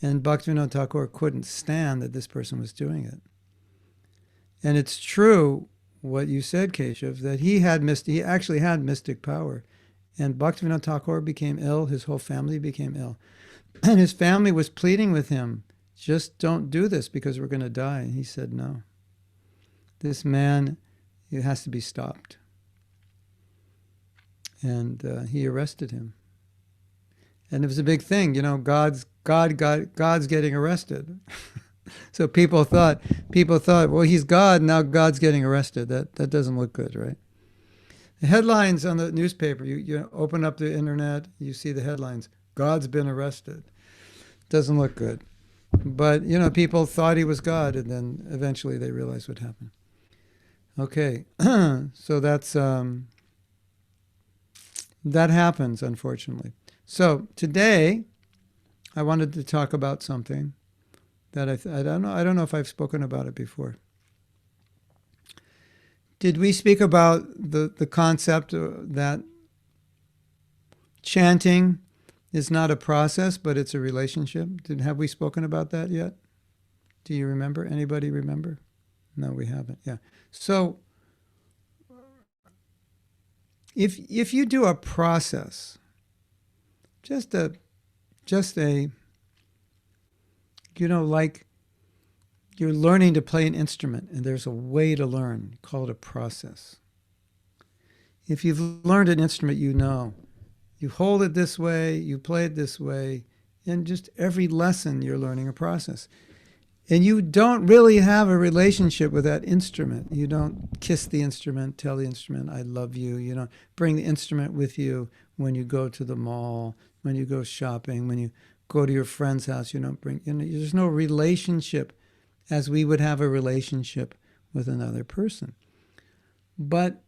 And Bhaktivinoda Thakur couldn't stand that this person was doing it. And it's true what you said, Keshav, that he actually had mystic power. And Bhaktivinoda Thakur became ill, his whole family became ill. And his family was pleading with him, just don't do this because we're going to die. And he said, no. This man, it has to be stopped. And he arrested him. And it was a big thing, God's getting arrested. So people thought, well, he's God, now God's getting arrested. That doesn't look good, right? The headlines on the newspaper, you open up the internet, you see the headlines, God's been arrested. Doesn't look good. But, people thought he was God, and then eventually they realized what happened. Okay, so that's that happens, unfortunately. So today, I wanted to talk about something that I don't know if I've spoken about it before. Did we speak about the concept that chanting is not a process, but it's a relationship? Have we spoken about that yet? Do you remember? Anybody remember? No, we haven't. Yeah. So if you do a process, just a like you're learning to play an instrument, and there's a way to learn, call it a process. If you've learned an instrument, you hold it this way, you play it this way, and just every lesson you're learning a process. And you don't really have a relationship with that instrument. You don't kiss the instrument, tell the instrument, I love you. You don't bring the instrument with you when you go to the mall, when you go shopping, when you go to your friend's house. You don't bring, there's no relationship as we would have a relationship with another person. But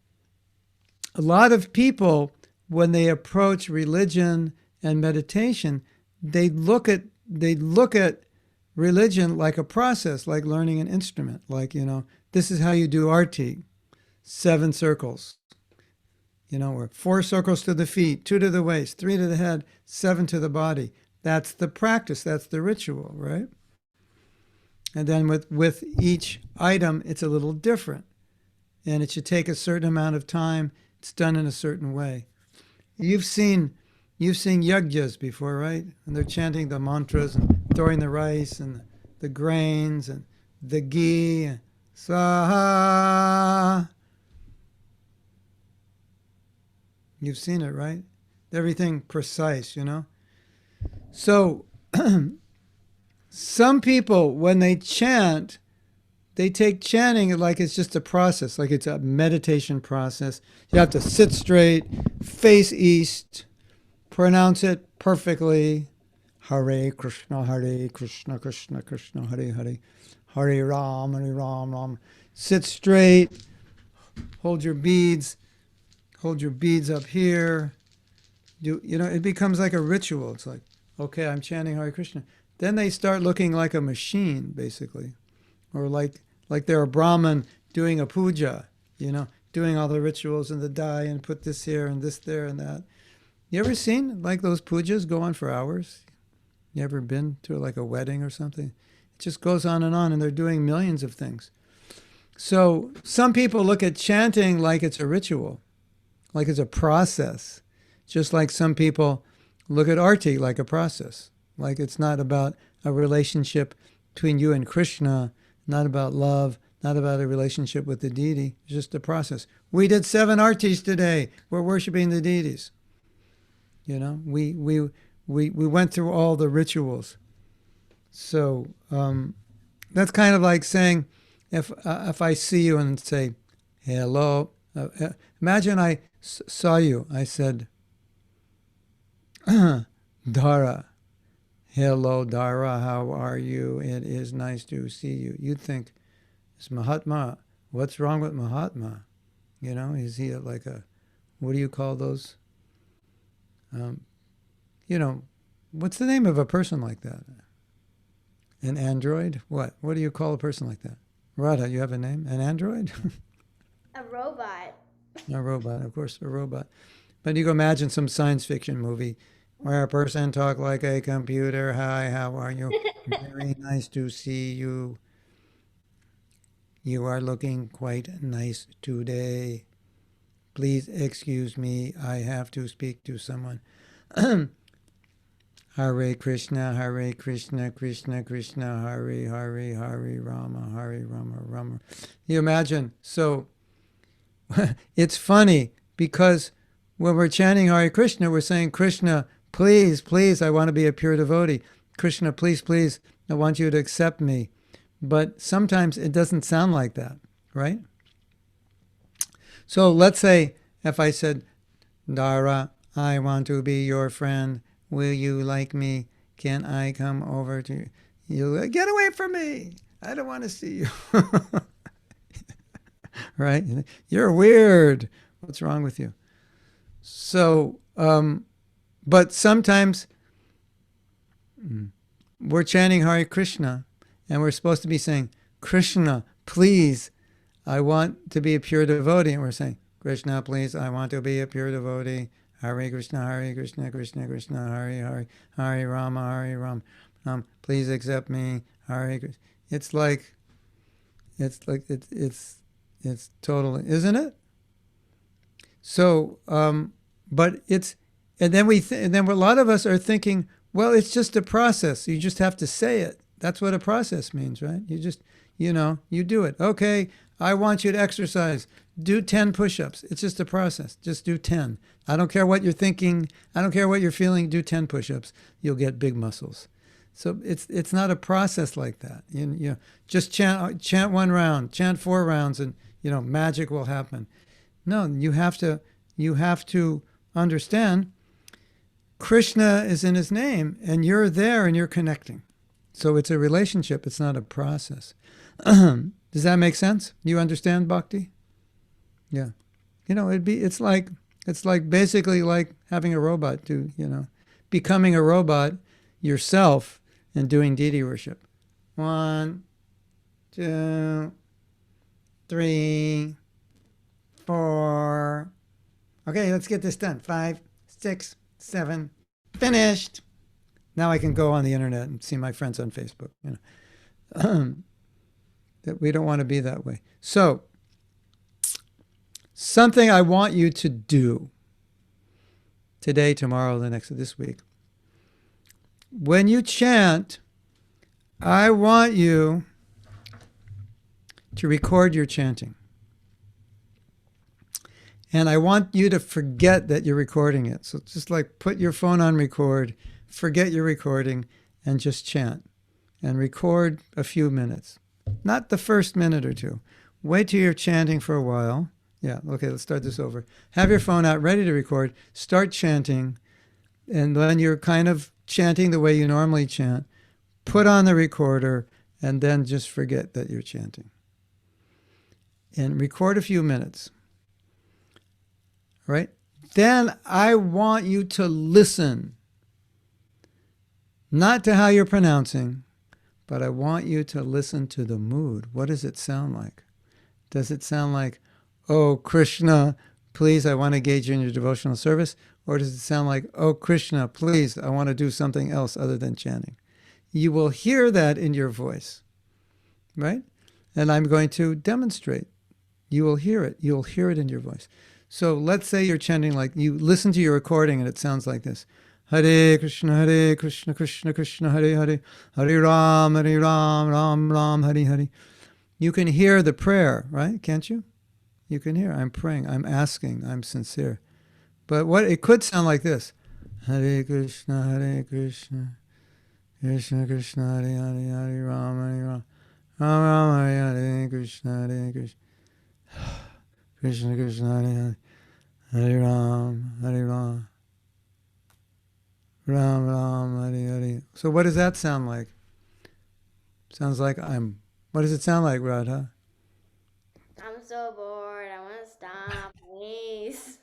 a lot of people, when they approach religion and meditation, they look at religion like a process, like learning an instrument. Like, this is how you do arti, 7 circles. Or 4 circles to the feet, 2 to the waist, 3 to the head, 7 to the body. That's the practice, that's the ritual, right? And then with each item, it's a little different. And it should take a certain amount of time. It's done in a certain way. You've seen yajnas before, right? And they're chanting the mantras and throwing the rice and the grains and the ghee, and saha. You've seen it, right? Everything precise, So some people, when they chant, they take chanting like it's just a process, like it's a meditation process. You have to sit straight, face east, pronounce it perfectly. Hare Krishna, Krishna Krishna, Hare Hare, Hare Ram, Ram. Sit straight, hold your beads up here. It becomes like a ritual. It's like, okay, I'm chanting Hare Krishna. Then they start looking like a machine, basically. Or like they're a Brahmin doing a puja, doing all the rituals and the dye and put this here and this there and that. You ever seen like those pujas go on for hours? You ever been to like a wedding or something? It just goes on, and they're doing millions of things. So some people look at chanting like it's a ritual, like it's a process. Just like some people look at arti like a process, like it's not about a relationship between you and Krishna, not about love, not about a relationship with the deity. It's just a process. We did 7 artis today. We're worshiping the deities. You know, we went through all the rituals. So that's kind of like saying, if I see you and say, hello, imagine I saw you. I said, Dara, hello, Dara, how are you? It is nice to see you. You'd think, it's Mahatma. What's wrong with Mahatma? You know, is he like a, what do you call those? You know, what's the name of a person like that? An android? What? What do you call a person like that? Radha, you have a name? An android? A robot. A robot, of course, a robot. But you can imagine some science fiction movie where a person talk like a computer. Hi, how are you? Very nice to see you. You are looking quite nice today. Please excuse me. I have to speak to someone. Hare Krishna, Krishna Krishna, Hare Hare, Hare Rama, Rama. You imagine? So it's funny because when we're chanting Hare Krishna, we're saying, Krishna, please, please, I want to be a pure devotee. Krishna, please, please, I want you to accept me. But sometimes it doesn't sound like that, right? So let's say if I said, Dara, I want to be your friend. Will you like me? Can I come over to you? You get away from me. I don't want to see you. Right? You're weird. What's wrong with you? So, but sometimes we're chanting Hare Krishna and we're supposed to be saying, Krishna, please, I want to be a pure devotee. And we're saying, Krishna, please, I want to be a pure devotee. Hare Krishna, Krishna Krishna, Hare Hare, Hare Rama, please accept me. Hare Krishna. It's totally, isn't it? So, but it's, and then and then a lot of us are thinking, well, it's just a process. You just have to say it. That's what a process means, right? You just, you do it. Okay, I want you to exercise. Do 10 push-ups. It's just a process. Just do 10. I don't care what you're thinking. I don't care what you're feeling. Do 10 push-ups. You'll get big muscles. So it's not a process like that. Just chant 1 round, chant 4 rounds, and magic will happen. No, you have to understand Krishna is in his name, and you're there and you're connecting. So it's a relationship. It's not a process. Does that make sense? You understand, Bhakti? Yeah. It's like basically like having a robot do, becoming a robot yourself and doing deity worship. 1, 2, 3, 4. Okay, let's get this done. 5, 6, 7. Finished. Now I can go on the internet and see my friends on Facebook. That we don't want to be that way. So, something I want you to do today, tomorrow, this week. When you chant, I want you to record your chanting. And I want you to forget that you're recording it. So just like put your phone on record, forget you're recording, and just chant. And record a few minutes. Not the first minute or two. Wait till you're chanting for a while. Yeah, okay, let's start this over. Have your phone out, ready to record. Start chanting. And when you're kind of chanting the way you normally chant, put on the recorder, and then just forget that you're chanting. And record a few minutes. Right? Then I want you to listen. Not to how you're pronouncing, but I want you to listen to the mood. What does it sound like? Does it sound like, oh, Krishna, please, I want to engage you in your devotional service? Or does it sound like, oh, Krishna, please, I want to do something else other than chanting? You will hear that in your voice, right? And I'm going to demonstrate. You will hear it. You'll hear it in your voice. So let's say you're chanting like, you listen to your recording and it sounds like this. Hare Krishna, Krishna Krishna, Hare Hare, Hare Ram, Ram Ram, Hare Hare. you can hear the prayer, right? Can't you? You can hear, I'm praying, I'm asking, I'm sincere. But what it could sound like this: Hare Krishna, Hare Krishna, Krishna Krishna, Hare Hare, Hare Rama, Hare Rama, Rama Rama, Hare Hare, Krishna Hare Krishna, Krishna Krishna, Hare Hare, Hare Rama, Hare Rama, Ram Ram, Hare Hare. So what does that sound like? Sounds like I'm. What does it sound like, Radha? I'm so bored. I want to stop, please.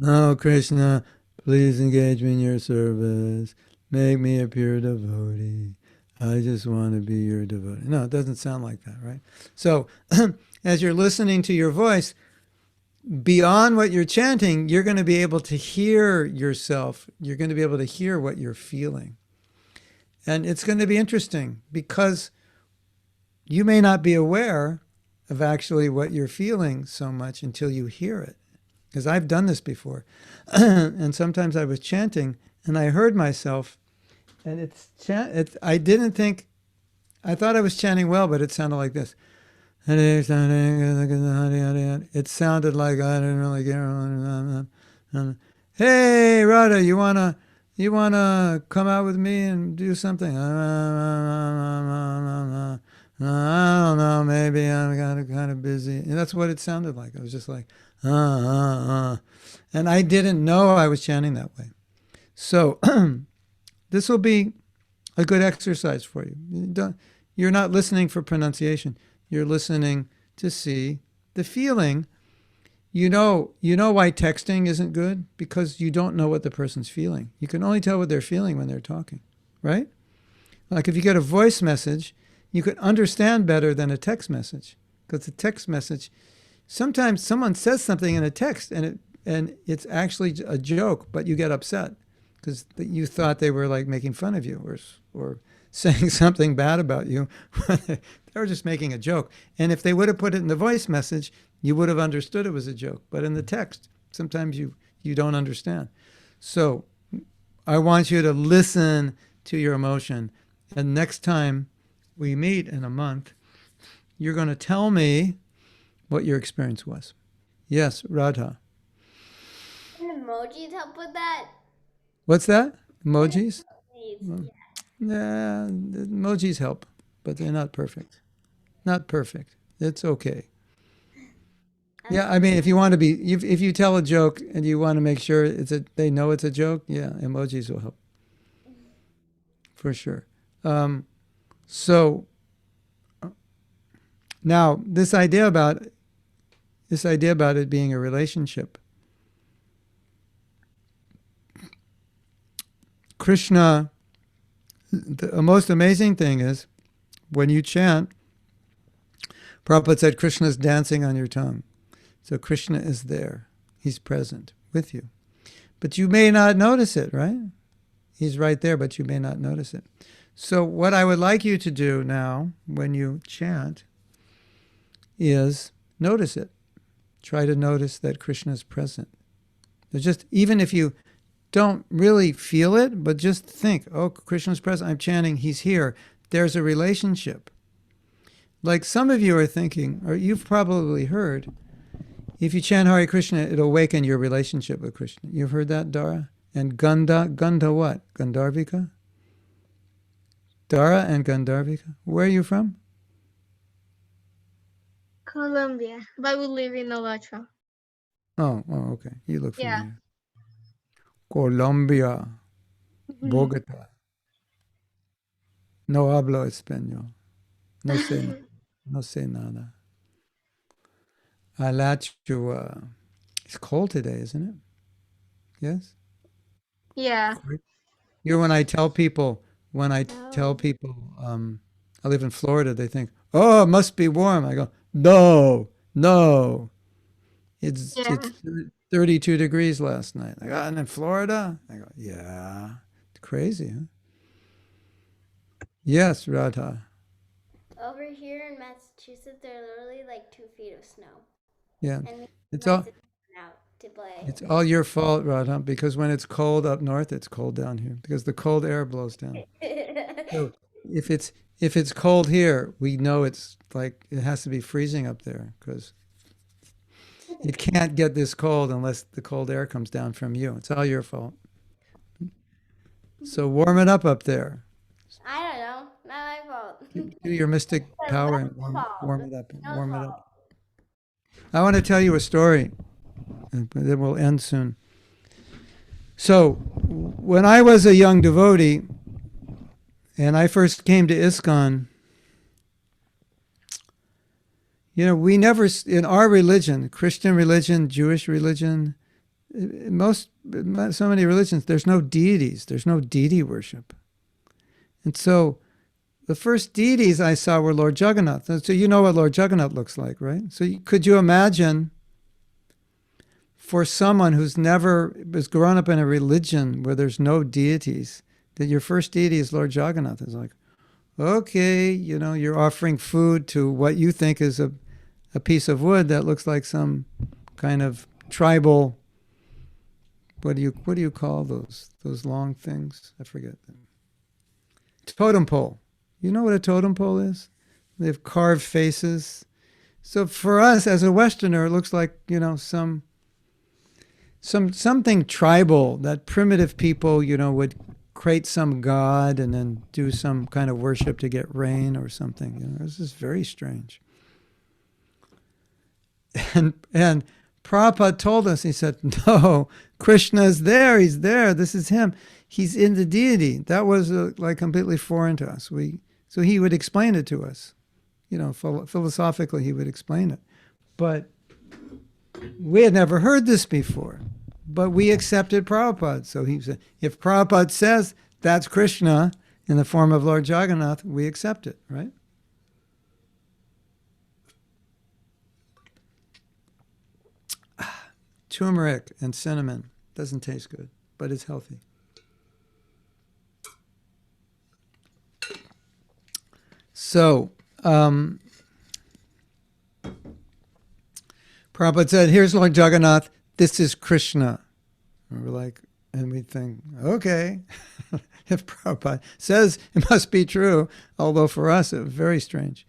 Oh, Krishna, please engage me in your service. Make me a pure devotee. I just want to be your devotee. No, it doesn't sound like that, right? So, as you're listening to your voice, beyond what you're chanting, you're going to be able to hear yourself. You're going to be able to hear what you're feeling. And it's going to be interesting because you may not be aware of actually what you're feeling so much until you hear it. Because I've done this before. And sometimes I was chanting and I heard myself, and I didn't think, I thought I was chanting well, but it sounded like this. It sounded like I didn't really care. Hey, Radha, you wanna come out with me and do something? I don't know, maybe I'm kind of busy. And that's what it sounded like. I was just like, And I didn't know I was chanting that way. So this will be a good exercise for you. You're not listening for pronunciation. You're listening to see the feeling. You know why texting isn't good? Because you don't know what the person's feeling. You can only tell what they're feeling when they're talking, right? Like if you get a voice message, you could understand better than a text message. Because a text message, sometimes someone says something in a text and it's actually a joke, but you get upset because you thought they were like making fun of you or saying something bad about you. They were just making a joke. And if they would have put it in the voice message, you would have understood it was a joke. But in the text, sometimes you don't understand. So I want you to listen to your emotion. And next time we meet in a month, you're going to tell me what your experience was. Yes, Radha. Can emojis help with that? What's that? Emojis? Please. Nah, the emojis help, but they're not perfect. Not perfect. It's okay. Yeah, I mean, if you want to be, if you tell a joke and you want to make sure they know it's a joke, yeah, emojis will help for sure. So now this idea about it being a relationship. Krishna, the most amazing thing is when you chant, Prabhupada said Krishna's dancing on your tongue. So Krishna is there. He's present with you. But you may not notice it, right? He's right there, but you may not notice it. So what I would like you to do now when you chant is notice it. Try to notice that Krishna is present. Just even if you don't really feel it, but just think, oh, Krishna's present, I'm chanting, he's here. There's a relationship. Like some of you are thinking, or you've probably heard, if you chant Hare Krishna, it'll awaken your relationship with Krishna. You've heard that, Dara? And Gandha what? Gandharvika? Dara and Gandharvika? Where are you from? Colombia, but we live in Alachua. Oh, okay. You look familiar. Colombia, Bogota. No hablo español. No sé nada. Alachua. It's cold today, isn't it? Yes? Yeah. When I tell people, I live in Florida, they think, oh, it must be warm. I go, no. It's 32 degrees last night. I go, and in Florida? I go, yeah. It's crazy, huh? Yes, Radha. Over here in Massachusetts, there are literally like 2 feet of snow. Yeah. And It's all out to play. It's all your fault, Radha, because when it's cold up north, it's cold down here because the cold air blows down. So if if it's cold here, we know it's like it has to be freezing up there because it can't get this cold unless the cold air comes down from you. It's all your fault. So warm it up there. I don't know. Not my fault. Do your mystic It's power Mel's and fault. warm it up. Mel's Warm it fault. up. I want to tell you a story, and then we'll end soon. So, when I was a young devotee, and I first came to ISKCON, we never, in our religion, Christian religion, Jewish religion, so many religions, there's no deities. There's no deity worship. And so, the first deities I saw were Lord Jagannath. So you know what Lord Jagannath looks like, right? So could you imagine for someone who's never was grown up in a religion where there's no deities, that your first deity is Lord Jagannath? It's like, okay, you're offering food to what you think is a piece of wood that looks like some kind of tribal. What do you call those long things? I forget them. Totem pole. You know what a totem pole is? They have carved faces. So for us as a Westerner, it looks like, something tribal that primitive people, would create some god and then do some kind of worship to get rain or something. This is very strange. And Prabhupada told us, he said, no, Krishna is there. He's there. This is him. He's in the deity. That was like completely foreign to us. So he would explain it to us. Philosophically, he would explain it. But we had never heard this before. But we accepted Prabhupada. So he said, if Prabhupada says that's Krishna in the form of Lord Jagannath, we accept it, right? Turmeric and cinnamon. Doesn't taste good, but it's healthy. So, Prabhupada said, here's Lord Jagannath, this is Krishna. And we're like, and we think, okay, if Prabhupada says it must be true, although for us it was very strange.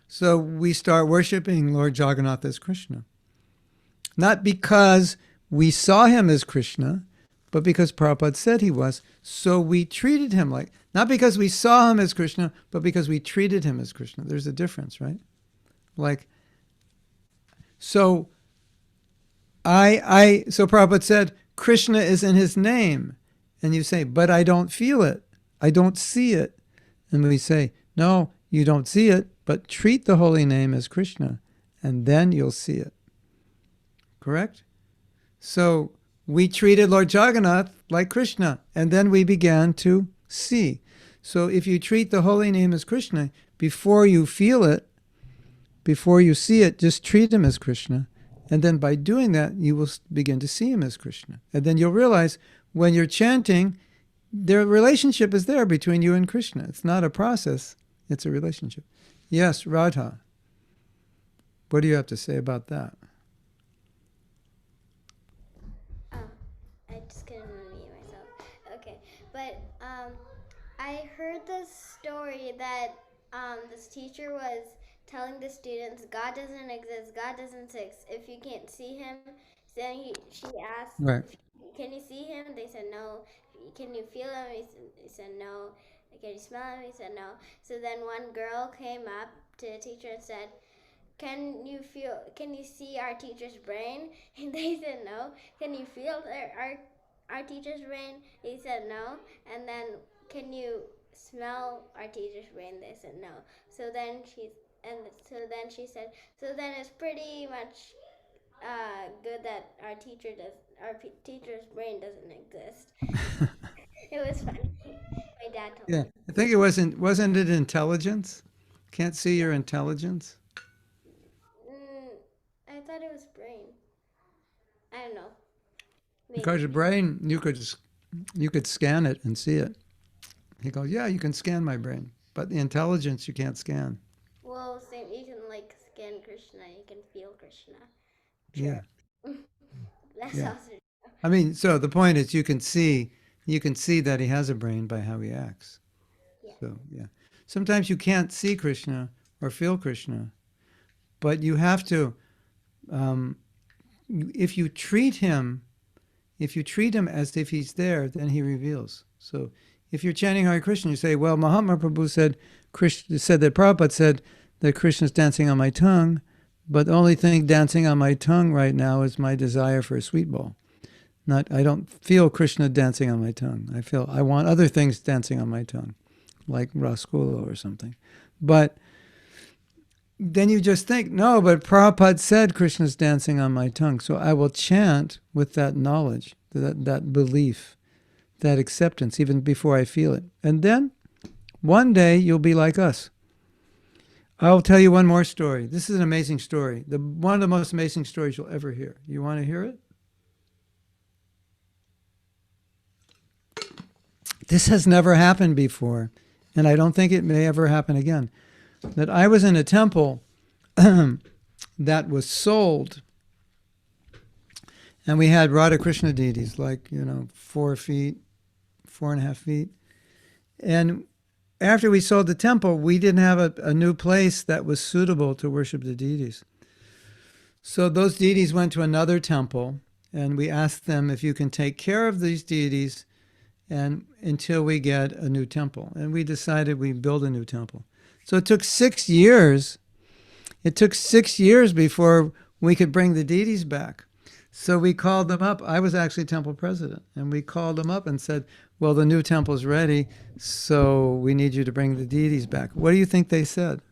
So we start worshiping Lord Jagannath as Krishna. Not because we saw him as Krishna, but because Prabhupada said he was. So we treated him like, not because we saw him as Krishna, but because we treated him as Krishna. There's a difference, right? So Prabhupada said, Krishna is in his name. And you say, but I don't feel it. I don't see it. And we say, no, you don't see it, but treat the holy name as Krishna, and then you'll see it. Correct? So we treated Lord Jagannath like Krishna, and then we began to see. So if you treat the holy name as Krishna, before you feel it, before you see it, just treat him as Krishna. And then by doing that, you will begin to see him as Krishna. And then you'll realize when you're chanting, the relationship is there between you and Krishna. It's not a process, it's a relationship. Yes, Radha. What do you have to say about that? I just couldn't unmute myself. Okay, but I heard this story that this teacher was telling the students, God doesn't exist, God doesn't exist. If you can't see him, then she asked, Right. can you see him? They said no. Can you feel him? He said no. Can you smell him? He said no. So then one girl came up to the teacher and said, can you see our teacher's brain? And they said no. Can you feel our teacher's brain? He said no. And then, can you smell our teacher's brain? They said no. So then she said, so then it's pretty much good that our teacher's brain doesn't exist. It was funny. My dad told Yeah. me. I think it wasn't it intelligence? Can't see your intelligence? I thought it was brain. I don't know. Maybe. Because your brain, you could scan it and see it. He goes, yeah, you can scan my brain, but the intelligence you can't scan. Well, same. You can scan Krishna. You can feel Krishna. Yeah. That's Yeah. also. I mean, so the point is you can see that he has a brain by how he acts. Yeah. So, yeah. Sometimes you can't see Krishna or feel Krishna, but you have to, if you treat him as if he's there, then he reveals. So if you're chanting Hare Krishna, you say, well, Mahatma Prabhu said that Prabhupada said that Krishna's dancing on my tongue, but the only thing dancing on my tongue right now is my desire for a sweet ball. I don't feel Krishna dancing on my tongue. I want other things dancing on my tongue, like rasgulla or something. But then you just think, no, but Prabhupada said Krishna's dancing on my tongue. So I will chant with that knowledge, that belief, that acceptance, even before I feel it. And then one day you'll be like us. I'll tell you one more story. This is an amazing story. One of the most amazing stories you'll ever hear. You want to hear it? This has never happened before, and I don't think it may ever happen again. That I was in a temple that was sold, and we had Radha Krishna deities, like, 4 feet, 4.5 feet. And after we sold the temple, we didn't have a new place that was suitable to worship the deities. So those deities went to another temple, and we asked them if you can take care of these deities and until we get a new temple. And we decided we'd build a new temple. So it took 6 years. It took 6 years before we could bring the deities back. So we called them up. I was actually temple president. And we called them up and said, well, the new temple's ready, so we need you to bring the deities back. What do you think they said?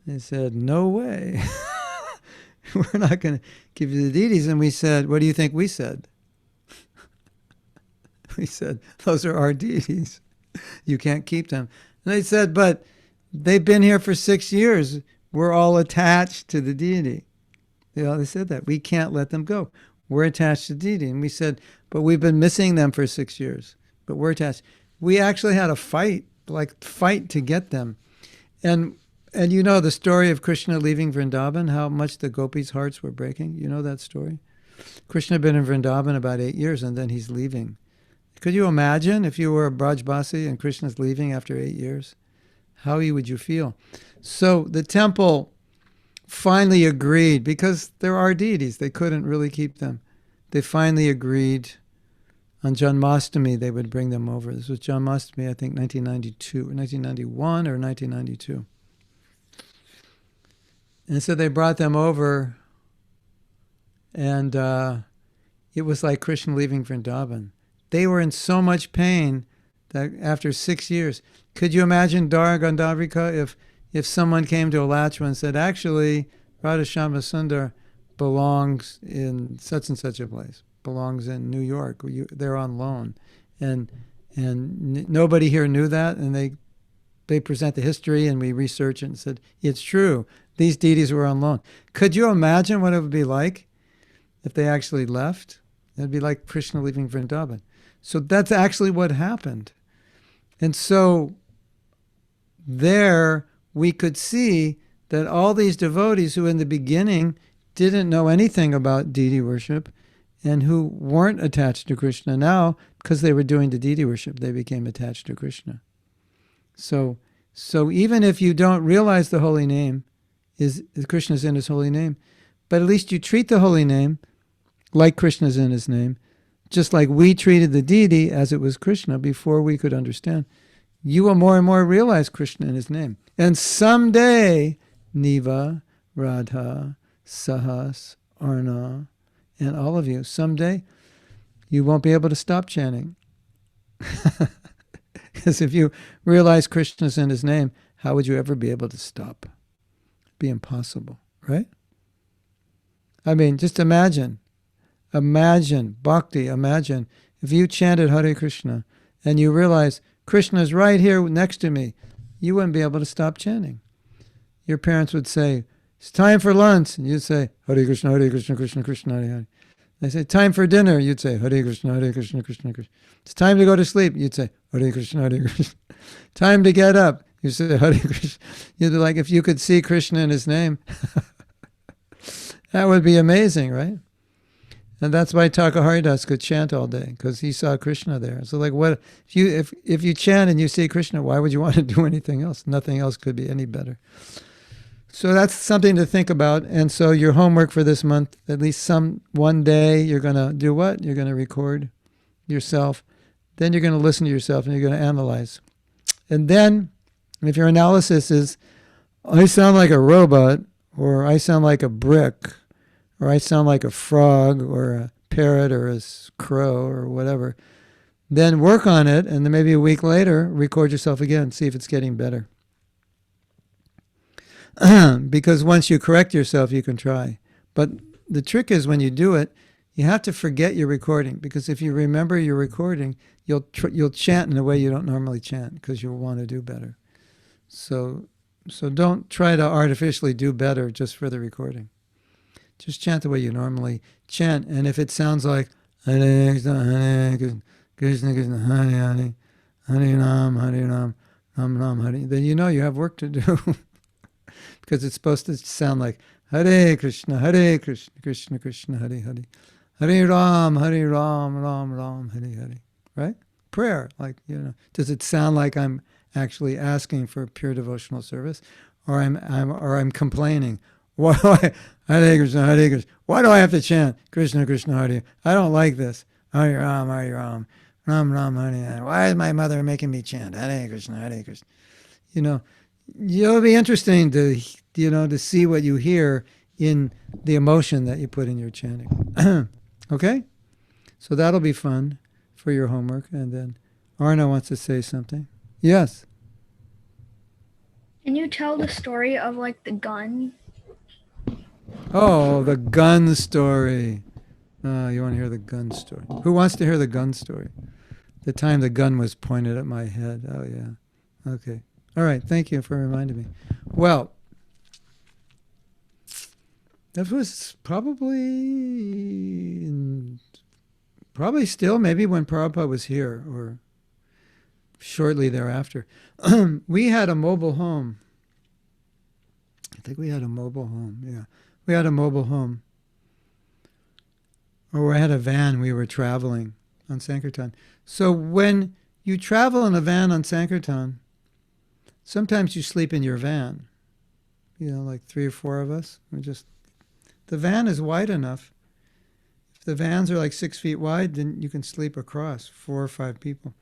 They said, no way. We're not going to give you the deities. And we said, what do you think we said? We said, those are our deities. You can't keep them. And they said, but they've been here for 6 years. We're all attached to the deity. They said that. We can't let them go. We're attached to the deity. And we said, but we've been missing them for 6 years. But we're attached. We actually had a fight to get them. And you know the story of Krishna leaving Vrindavan, how much the gopis' hearts were breaking? You know that story? Krishna had been in Vrindavan about 8 years, and then he's leaving. Could you imagine if you were a Brajbasi and Krishna's leaving after 8 years? How would you feel? So the temple finally agreed, because there are deities, they couldn't really keep them. They finally agreed on Janmashtami they would bring them over. This was Janmashtami, I think 1992, 1991 or 1992. And so they brought them over, and it was like Krishna leaving Vrindavan. They were in so much pain that after 6 years, could you imagine Dara Gandharvika if someone came to Alachua and said, actually, Radha Shama Sundar belongs in such and such a place, belongs in New York, they're on loan. And nobody here knew that, and they present the history, and we research it and said, it's true. These deities were on loan. Could you imagine what it would be like if they actually left? It would be like Krishna leaving Vrindavan. So that's actually what happened. And so there we could see that all these devotees who in the beginning didn't know anything about deity worship and who weren't attached to Krishna, now, because they were doing the deity worship, they became attached to Krishna. So even if you don't realize the holy name, is Krishna's in his holy name, but at least you treat the holy name like Krishna's in his name, just like we treated the deity as it was Krishna before we could understand. You will more and more realize Krishna in his name. And someday, Neva, Radha, Sahas, Arna, and all of you, someday you won't be able to stop chanting. Because if you realize Krishna's in his name, how would you ever be able to stop? It'd be impossible, right? I mean, just imagine bhakti, imagine if you chanted Hare Krishna and you realize Krishna's right here next to me, you wouldn't be able to stop chanting. Your parents would say, it's time for lunch, and you'd say, Hare Krishna, Krishna Krishna, Hare Hare. They say, time for dinner, you'd say, Hare Krishna, Krishna Krishna. It's time to go to sleep, you'd say, Hare Krishna, Krishna. Time to get up, you say, Hare Krishna. You'd be like, if you could see Krishna in his name, that would be amazing, right? And that's why Takaharidas could chant all day, because he saw Krishna there. So like what if you chant and you see Krishna, why would you want to do anything else? Nothing else could be any better. So that's something to think about. And so your homework for this month, at least one day, you're gonna do what? You're gonna record yourself. Then you're gonna listen to yourself and you're gonna analyze. And then if your analysis is, I sound like a robot, or I sound like a brick, or I sound like a frog, or a parrot, or a crow, or whatever, then work on it, and then maybe a week later, record yourself again, see if it's getting better. Because once you correct yourself, you can try. But the trick is when you do it, you have to forget your recording, because if you remember your recording, you'll chant in a way you don't normally chant, because you'll want to do better. So don't try to artificially do better just for the recording. Just chant the way you normally chant. And if it sounds like Hare Krishna, Hare Krishna, Krishna Krishna, Hare Hare, Hare Ram, Ram Ram, Hare, then you know you have work to do. Because it's supposed to sound like Hare Krishna, Krishna Krishna, Hare Hare, Hare Ram, Ram Ram, Hare Hare. Right? Prayer, like, does it sound like I'm actually asking for pure devotional service, or I'm complaining? Why Hare Krishna, Hare Krishna? Why do I have to chant Krishna Krishna, Hare? I don't like this. Hare Ram, Ram Ram, Hare Hare. Why is my mother making me chant Hare Krishna, Hare Krishna? It'll be interesting to see what you hear in the emotion that you put in your chanting. Okay? So that'll be fun for your homework. And then Arna wants to say something. Yes. Can you tell the story of like the gun? Oh, the gun story. You want to hear the gun story? Who wants to hear the gun story? The time the gun was pointed at my head. Oh, yeah. Okay. All right. Thank you for reminding me. Well, that was probably still maybe when Prabhupada was here or shortly thereafter. We had a mobile home. I think we had a mobile home. Yeah. We had a mobile home. Or we had a van. We were traveling on Sankirtan. So when you travel in a van on Sankirtan, sometimes you sleep in your van. Like 3 or 4 of us. The van is wide enough. If the vans are like 6 feet wide, then you can sleep across 4 or 5 people.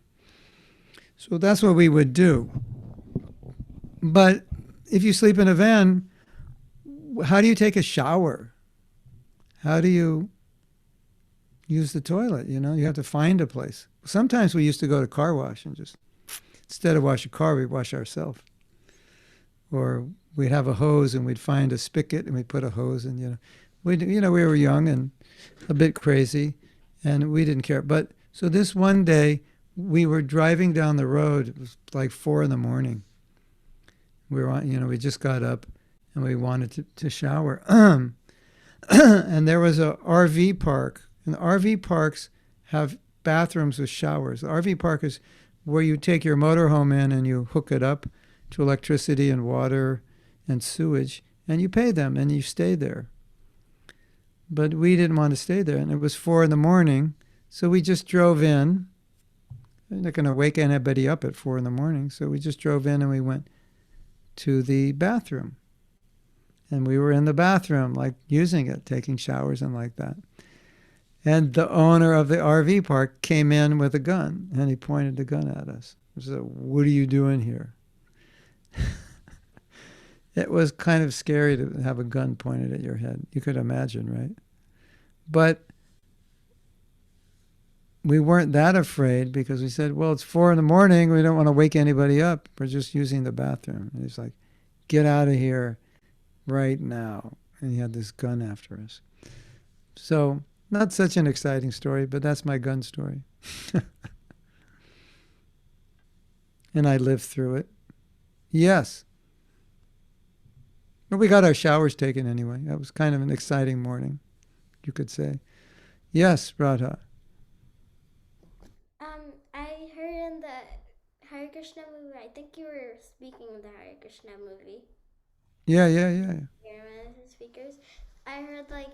So that's what we would do. But if you sleep in a van, how do you take a shower? How do you use the toilet? You have to find a place. Sometimes we used to go to car wash and just, instead of wash a car, we'd wash ourselves. Or we'd have a hose and we'd find a spigot and we'd put a hose in, we were young and a bit crazy and we didn't care. But so this one day we were driving down the road. It was like 4 a.m. We were on, we just got up and we wanted to shower. And there was a RV park. And the RV parks have bathrooms with showers. The RV park is where you take your motorhome in and you hook it up to electricity and water and sewage, and you pay them and you stay there. But we didn't want to stay there, and it was 4 a.m, so we just drove in. I'm not going to wake anybody up at 4 a.m, so we just drove in and we went to the bathroom. And we were in the bathroom, like using it, taking showers and like that. And the owner of the RV park came in with a gun, and he pointed the gun at us. He said, "What are you doing here?" It was kind of scary to have a gun pointed at your head. You could imagine, right? But we weren't that afraid because we said, well, it's 4 a.m. We don't want to wake anybody up. We're just using the bathroom. And he's like, get out of here right now. And he had this gun after us. So not such an exciting story, but that's my gun story. And I lived through it. Yes. But we got our showers taken anyway. That was kind of an exciting morning, you could say. Yes, Radha. I heard in the Hare Krishna movie, I think you were speaking of the Hare Krishna movie. Yeah. You're one of the speakers. I heard like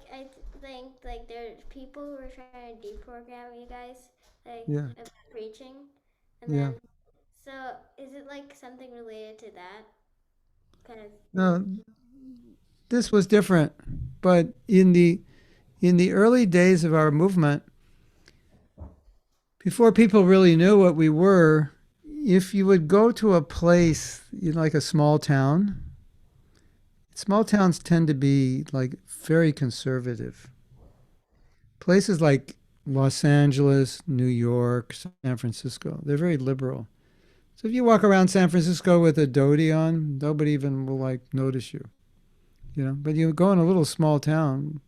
think like there are people who were trying to deprogram you guys, like Yeah, about preaching, and yeah. then so is it like something related to that kind of thing? No, this was different, but in the early days of our movement, before people really knew what we were, if you would go to a place like a small towns tend to be like very conservative. Places like Los Angeles, New York, San Francisco, they're very liberal. So if you walk around San Francisco with a dhoti on, nobody even will like notice you. But you go in a little small town,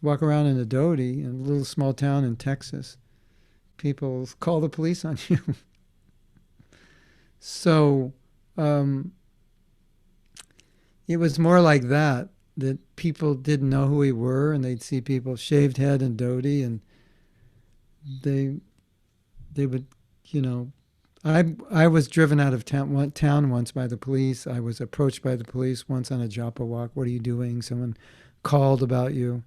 walk around in a dhoti in a little small town in Texas, people call the police on you. So um, it was more like that people didn't know who we were, and they'd see people shaved head and dhoti, and they would, you know, I was driven out of town once by the police. I was approached by the police once on a Japa walk. What are you doing? Someone called about you.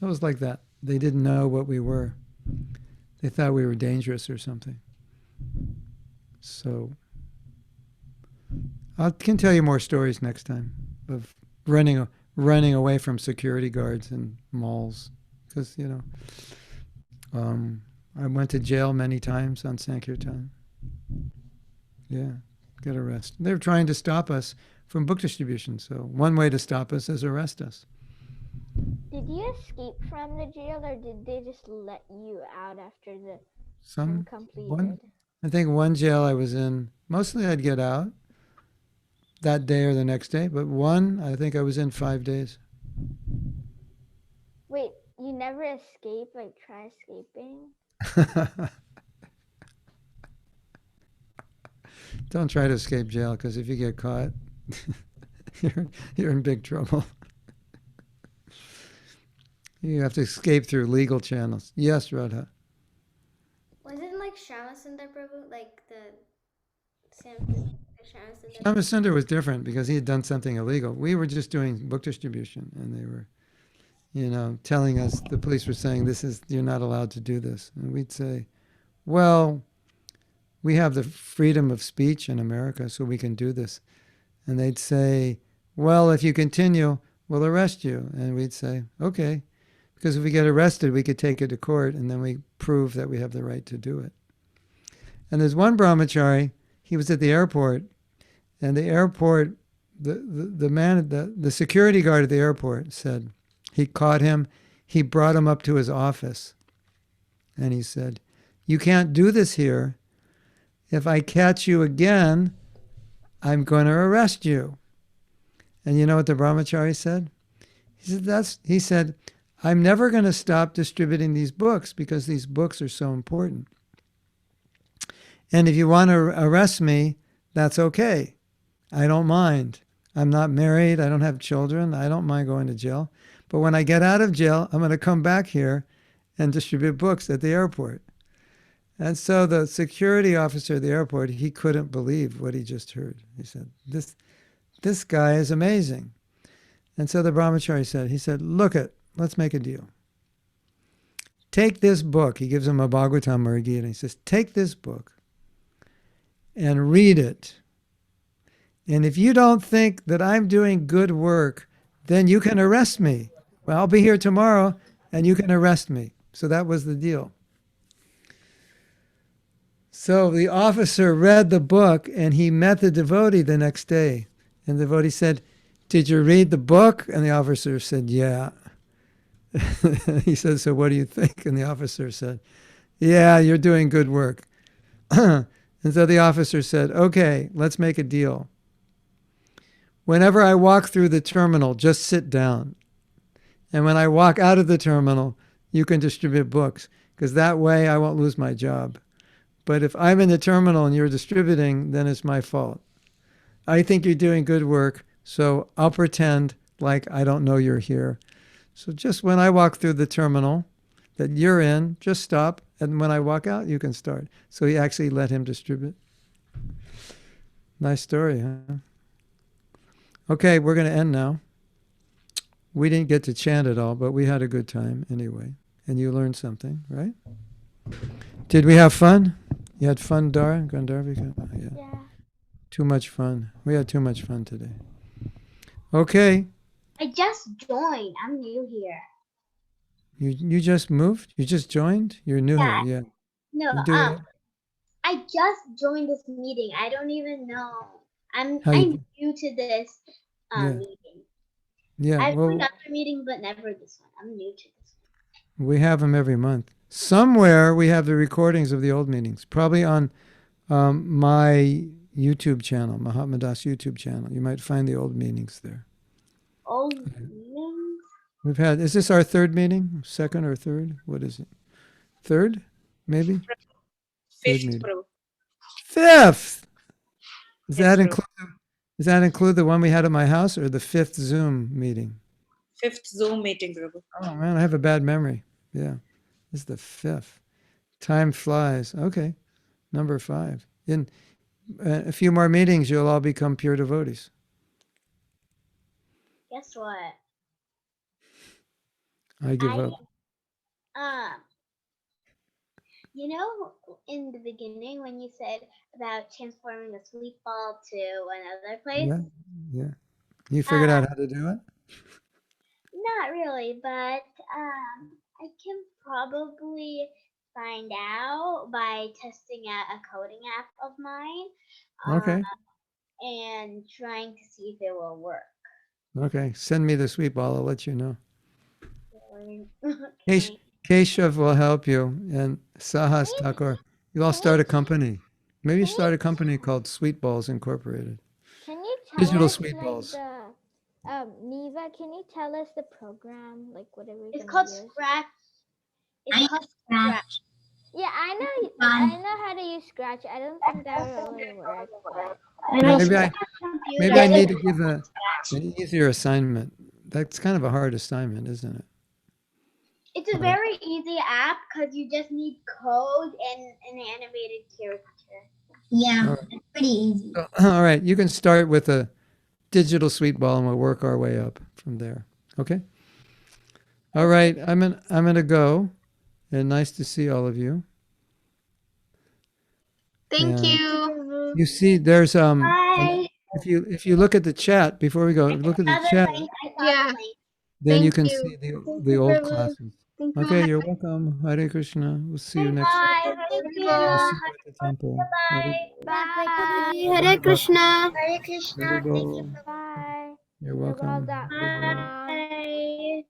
It was like that. They didn't know what we were. They thought we were dangerous or something. So I can tell you more stories next time of running away from security guards in malls, because I went to jail many times on Sankirtan. Yeah, get arrested. They're trying to stop us from book distribution. So one way to stop us is arrest us. Did you escape from the jail, or did they just let you out after the term One, completed? I think one jail I was in, mostly I'd get out that day or the next day, but one, I think I was in 5 days. Wait, you never escape? Like, try escaping? Don't try to escape jail, because if you get caught, you're in big trouble. You have to escape through legal channels. Yes, Radha. Wasn't like Shamasundar Prabhu like the Shamasundar Shamasunder was different because he had done something illegal. We were just doing book distribution, and they were, telling us, the police were saying, you're not allowed to do this. And we'd say, well, we have the freedom of speech in America, so we can do this. And they'd say, well, if you continue, we'll arrest you. And we'd say, okay. Because if we get arrested, we could take it to court, and then we prove that we have the right to do it. And there's one brahmachari, he was at the airport, and the airport, the security guard at the airport said, he caught him, he brought him up to his office, and he said, you can't do this here. If I catch you again, I'm going to arrest you. And you know what the brahmachari said? He said, I'm never going to stop distributing these books because these books are so important. And if you want to arrest me, that's okay. I don't mind. I'm not married. I don't have children. I don't mind going to jail. But when I get out of jail, I'm going to come back here and distribute books at the airport. And so the security officer at the airport, he couldn't believe what he just heard. He said, this guy is amazing. And so the brahmachari said, look let's make a deal. Take this book. He gives him a Bhagavatam or a Gita. He says, take this book and read it. And if you don't think that I'm doing good work, then you can arrest me. Well, I'll be here tomorrow and you can arrest me. So that was the deal. So the officer read the book and he met the devotee the next day. And the devotee said, did you read the book? And the officer said, yeah. He said, so what do you think? And the officer said, yeah, you're doing good work. And so the officer said, okay, let's make a deal. Whenever I walk through the terminal, just sit down. And when I walk out of the terminal, you can distribute books, because that way I won't lose my job. But if I'm in the terminal and you're distributing, then it's my fault. I think you're doing good work, so I'll pretend like I don't know you're here. So just when I walk through the terminal that you're in, just stop. And when I walk out, you can start. So he actually let him distribute. Nice story, huh? Okay, we're going to end now. We didn't get to chant at all, but we had a good time anyway. And you learned something, right? Did we have fun? You had fun, Dara? Gandharvika? Oh, yeah. Yeah. Too much fun. We had too much fun today. Okay. I just joined. I'm new here. You just moved? You just joined? You're new Yeah. here, yeah. No, You do it. I just joined this meeting. I don't even know. I'm How you- new to this Yeah. meeting. Yeah, I've well, joined other meetings, but never this one. I'm new to this one. we have them every month. Somewhere we have the recordings of the old meetings, probably on my YouTube channel, Mahatma Das YouTube channel. You might find the old meetings there. Old meetings? We've had, is this our third meeting? Second or third? What is it? Third, maybe? Third Fifth, meeting. Prabhu. Fifth! Does Yes, that Prabhu. does that include the one we had at my house or the fifth Zoom meeting? Fifth Zoom meeting, Prabhu. Oh man, I have a bad memory. Yeah, this is the fifth. Time flies. Okay, number 5. In a few more meetings, you'll all become pure devotees. Guess what? I give up. You know, in the beginning when you said about transforming the sweet ball to another place? Yeah, yeah. You figured out how to do it? Not really, but I can probably find out by testing out a coding app of mine. Okay. And trying to see if it will work. Okay. Send me the sweet ball. I'll let you know. Okay. Keshav will help you, and Sahas Thakur. You all start a company. Maybe start a company called Sweet Balls Incorporated. Can you tell Digital us sweet like balls. Neva, can you tell us the program, like whatever you're It's gonna called use? Scratch. I It's called Scratch. Scratch. Yeah, I know Fun. how to use Scratch. I don't think that will really work, but Maybe I need to give an easier assignment. That's kind of a hard assignment, isn't it? It's a very easy app because you just need code and an animated caricature. Yeah, All right. it's pretty easy. All right, you can start with a digital sweet ball, and we'll work our way up from there. Okay. All right, I'm gonna go, and nice to see all of you. Thank And you. you see, there's Bye. if you look at the chat before we go, look at the Another chat. link. I saw Yeah. the link. Then you Thank can you. see Thank the you, old Prabhu. classes. Thank you. Okay, you're welcome. Hare Krishna. We'll see you next week. Bye. Thank you. We'll see you at the temple. Bye. bye. Hare Krishna. Hare Krishna. Hare Thank you. Bol. Bye. You're You're welcome. welcome. Bye.